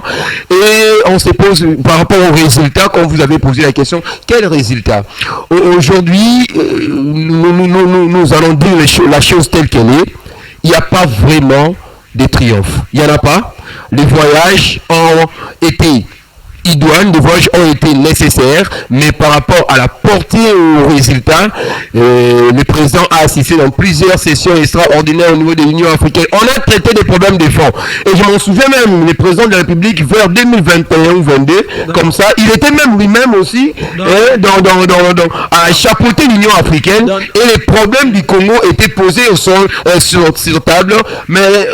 Et on se pose par rapport aux résultats, quand vous avez posé la question, quel résultat? Aujourd'hui, nous allons dire la chose telle qu'elle est. Il n'y a pas vraiment des triomphes. Il n'y en a pas. Les voyages ont été idoines, les voyages ont été nécessaires, mais par rapport à la portée aux résultats, le président a assisté dans plusieurs sessions extraordinaires au niveau de l'Union africaine. On a traité des problèmes de fond. Et je m'en souviens même, le président de la République, vers 2021 ou 2022, comme ça, il était même lui-même aussi à chapeauter l'Union africaine et les problèmes du Congo étaient posés sur table, mais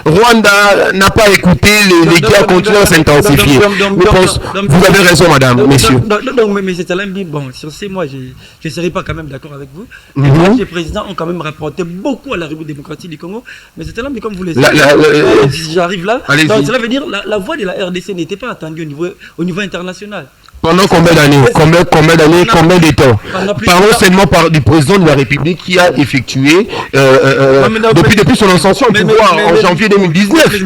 Rwanda n'a pas écouté, les guerres continuent à s'intensifier. Vous avez raison, madame, messieurs. Donc, mais c'est Salambi, bon, sur ces mois, je ne serai pas quand même d'accord avec vous. Les présidents ont quand même rapporté beaucoup à la République démocratique du Congo. Mais c'est Salambi, comme vous le savez, j'arrive là. Donc, cela veut dire que la voix de la RDC n'était pas attendue au niveau international. Pendant combien d'années, combien de temps? Parlons seulement du président de la République qui a effectué depuis son ascension au pouvoir en janvier 2019.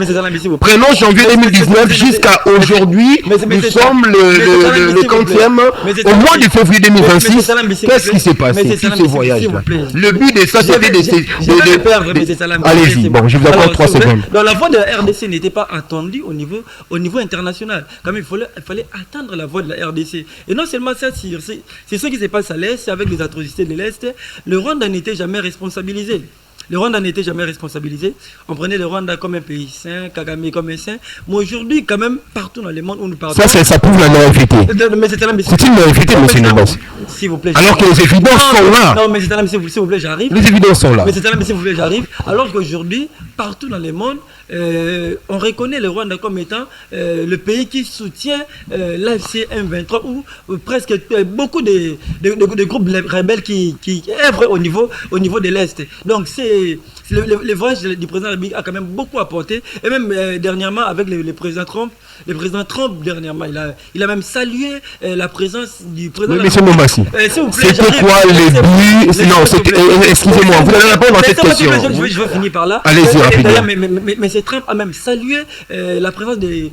Prenons janvier 2019 jusqu'à aujourd'hui. Nous sommes le 30e au mois de février 2026. Qu'est-ce qui s'est passé? Tous ces voyages-là. Le but de ça, c'était de... Allez-y, bon, je vous accorde 3 secondes. Donc la voix de la RDC n'était pas attendue au niveau international. Comme il fallait attendre la voix de la RDC. Et non seulement ça, c'est ce qui se passe à l'Est, avec les atrocités de l'Est, le Rwanda n'était jamais responsabilisé. Le Rwanda n'était jamais responsabilisé. On prenait le Rwanda comme un pays saint, Kagame comme un saint. Mais aujourd'hui, quand même, partout dans le monde où nous parlons... Ça prouve la naïveté. C'est une naïveté, M. Nombas. S'il vous plaît. Alors que les évidences sont là. Non, mais c'est un s'il vous plaît, j'arrive. Les évidences sont là. Mais c'est un s'il vous plaît, j'arrive. Alors qu'aujourd'hui, partout dans le monde, on reconnaît le Rwanda comme étant le pays qui soutient l'AFC M23 ou presque beaucoup de groupes rebelles qui œuvrent au niveau de l'Est. Donc le voyage du président de la République a quand même beaucoup apporté. Et même dernièrement avec le président Trump, dernièrement, il a même salué la présence du président. Mais M. Mombassi, c'était quoi les buts? Non, excusez-moi, vous allez répondre à cette question. Je vais finir par là. Allez-y rapidement. Mais Trump a même salué la présence du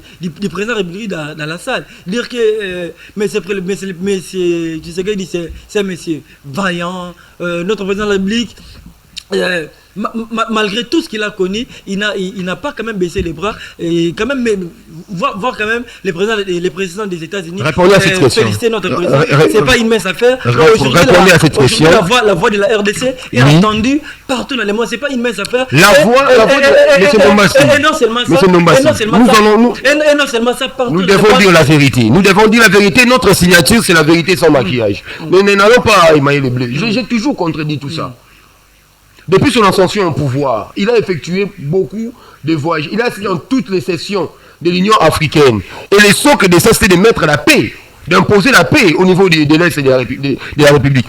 président républicain dans la salle. Dire que c'est un monsieur vaillant, notre président de la République. Malgré tout ce qu'il a connu, il n'a pas quand même baissé les bras et quand même voir quand même les présidents des États-Unis féliciter notre président. C'est pas une mince affaire. Répondez à cette question. La voix de la RDC est entendue partout dans le monde. C'est pas une mince affaire. La voix de M. Mombassi. Et non seulement ça, partout. Nous devons dire la vérité. Nous devons dire la vérité. Notre signature, c'est la vérité sans maquillage. Mais nous n'allons pas émailler le bleu. J'ai toujours contredit tout ça. Depuis son ascension au pouvoir, il a effectué beaucoup de voyages. Il a assisté dans toutes les sessions de l'Union africaine. Et les socles de ça, c'était de mettre la paix, d'imposer la paix au niveau de l'Est de la République.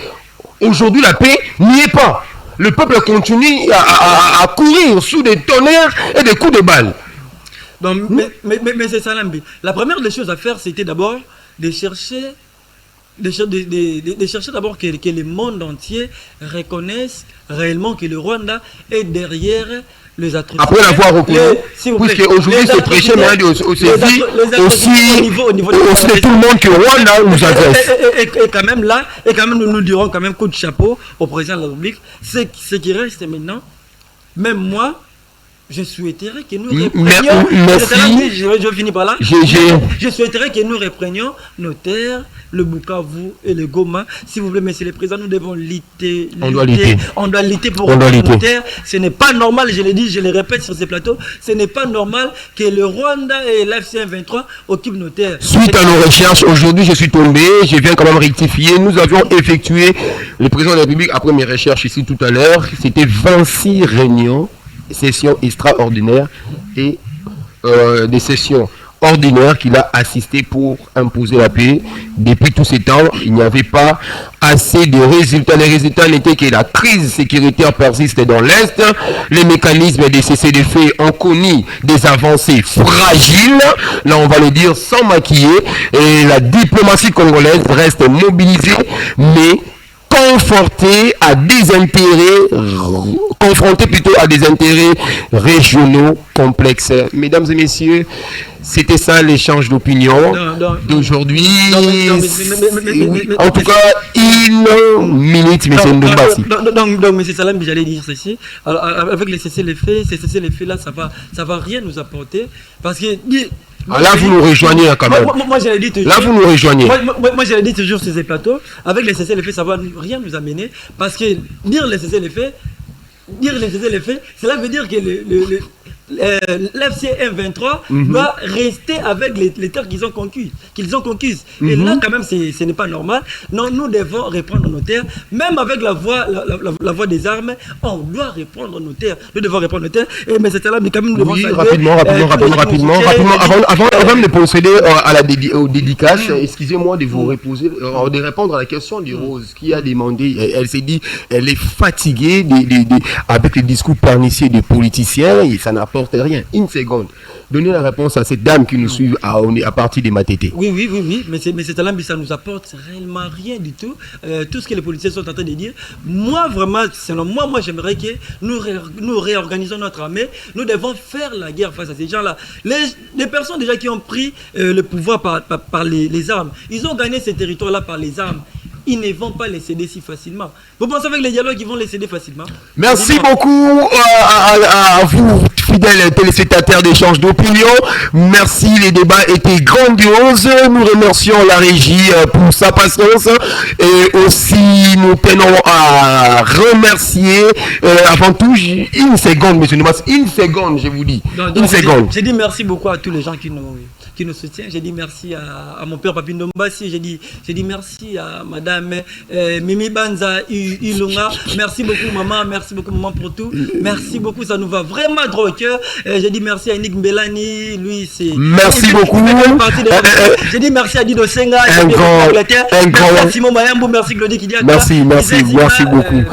Aujourd'hui, la paix n'y est pas. Le peuple continue à courir sous des tonnerres et des coups de balle. Donc, mais c'est ça, Lambi. La première des choses à faire, c'était d'abord de chercher d'abord que le monde entier reconnaisse réellement que le Rwanda est derrière les atrocités. Après l'avoir reconnu, puisque aujourd'hui c'est prêché, mais aussi de tout le monde que Rwanda nous adresse. Et quand même là, nous dirons quand même coup de chapeau au président de la République. Ce qui reste maintenant, même moi, je souhaiterais que nous reprenions. Je finis par là. Je souhaiterais que nous reprenions nos terres, le Bukavu et le Goma. S'il vous plaît, monsieur le président, nous devons lutter. On doit lutter pour nos terres. Ce n'est pas normal, je l'ai dit, je le répète sur ces plateaux, ce n'est pas normal que le Rwanda et l'AFC 23 occupent nos terres. Suite à nos recherches, aujourd'hui je suis tombé, je viens quand même rectifier. Nous avions effectué, le président de la République, après mes recherches ici tout à l'heure, c'était 26 réunions. Sessions extraordinaires et des sessions ordinaires qu'il a assisté pour imposer la paix. Depuis tous ces temps, il n'y avait pas assez de résultats. Les résultats n'étaient que la crise sécuritaire persiste dans l'Est. Les mécanismes des cessez-le-feu ont connu des avancées fragiles. Là, on va le dire sans maquiller. Et la diplomatie congolaise reste mobilisée, mais confronté à des intérêts régionaux complexes. Mesdames et messieurs, c'était ça l'échange d'opinion d'aujourd'hui. En tout cas, une minute, M. Ndombasi. Donc, M. Salam, j'allais dire ceci. Alors, avec les cessez-le-feu, ces cessez-le-feu là, ça va rien nous apporter. Parce que... là, vous nous rejoignez quand même. Moi, j'allais dire toujours. Là, vous nous rejoignez. Moi, j'allais dire toujours sur ces plateaux. Avec les cessez-le-feu, ça va rien nous amener. Parce que dire les cessez-le-feu, cela veut dire que l'FC M23 doit rester avec les terres qu'ils ont conquises. Et là, quand même, ce n'est pas normal. Non, nous devons reprendre nos terres. Même avec la voie des armes, on doit reprendre nos terres. Nous devons reprendre nos terres. Et mais c'est là, mais quand même, nous devons saluer, rapidement. Avant de procéder aux dédicaces, excusez-moi de vous de répondre à la question de Rose qui a demandé, elle s'est dit, elle est fatiguée avec les discours pernicieux des politiciens et ça n'apporte rien. Une seconde. Donnez la réponse à cette dame qui nous suit à partir des Matétés. Oui. Mais c'est là, mais ça nous apporte réellement rien du tout. Tout ce que les politiciens sont en train de dire. Moi, vraiment, selon moi, j'aimerais que nous réorganisons notre armée. Nous devons faire la guerre face à ces gens-là. Les personnes déjà qui ont pris le pouvoir par les armes, ils ont gagné ces territoires-là par les armes. Ils ne vont pas les céder si facilement. Vous pensez avec les dialogues qu'ils vont les céder facilement? Merci beaucoup à vous, fidèles téléspectateurs d'échange d'opinion. Merci, les débats étaient grandioses. Nous remercions la régie pour sa patience. Et aussi, nous tenons à remercier, avant tout, une seconde, monsieur Noumas, une seconde, je vous dis. Une seconde. J'ai dit merci beaucoup à tous les gens qui nous soutient. J'ai dit merci à mon père Papi Ndombasi. J'ai dit merci à madame Mimi Banza Ilunga. Merci beaucoup maman pour tout. Merci beaucoup, ça nous va vraiment droit au cœur. J'ai dit merci à Nick Mbelani, lui c'est... Merci beaucoup. J'ai dit merci à Dido Senga. Merci à Simon Mayambo, merci Claudie Kidiaka. Merci beaucoup.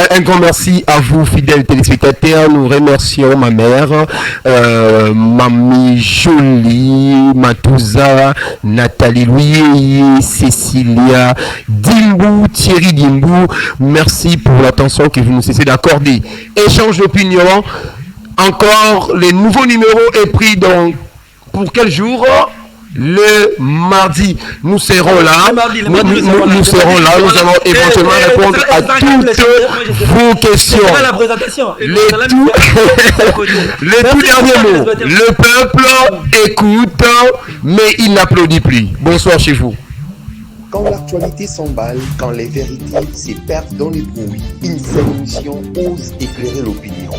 Un grand merci à vous, fidèles téléspectateurs. Nous remercions ma mère, Mamie Jolie, Matouza, Nathalie Louis, Cécilia Dimbu, Thierry Dimbu. Merci pour l'attention que vous nous cessez d'accorder. Échange d'opinion. Encore, le nouveau numéro est pris pour quel jour? Le mardi, nous serons là. Nous serons là. Nous allons éventuellement répondre à toutes vos questions. Le tout dernier mot. Le peuple écoute, mais il n'applaudit plus. Bonsoir chez vous. Quand l'actualité s'emballe, quand les vérités se perdent dans les bruits, une seule émission ose éclairer l'opinion.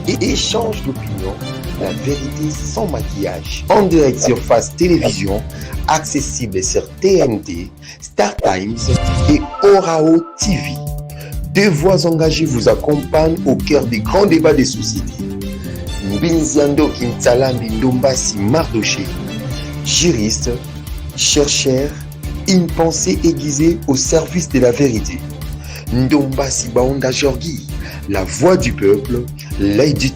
Et échange d'opinion, la vérité sans maquillage. En direct sur Face Télévision, accessible sur TNT, Star Times et Orao TV. Deux voix engagées vous accompagnent au cœur des grands débats des sociétés. Mbinziando Kintalambi Ndombasi Mardoché, juriste, chercheur, une pensée aiguisée au service de la vérité. Ndombasi Baonda Jorgi, la voix du peuple, l'œil du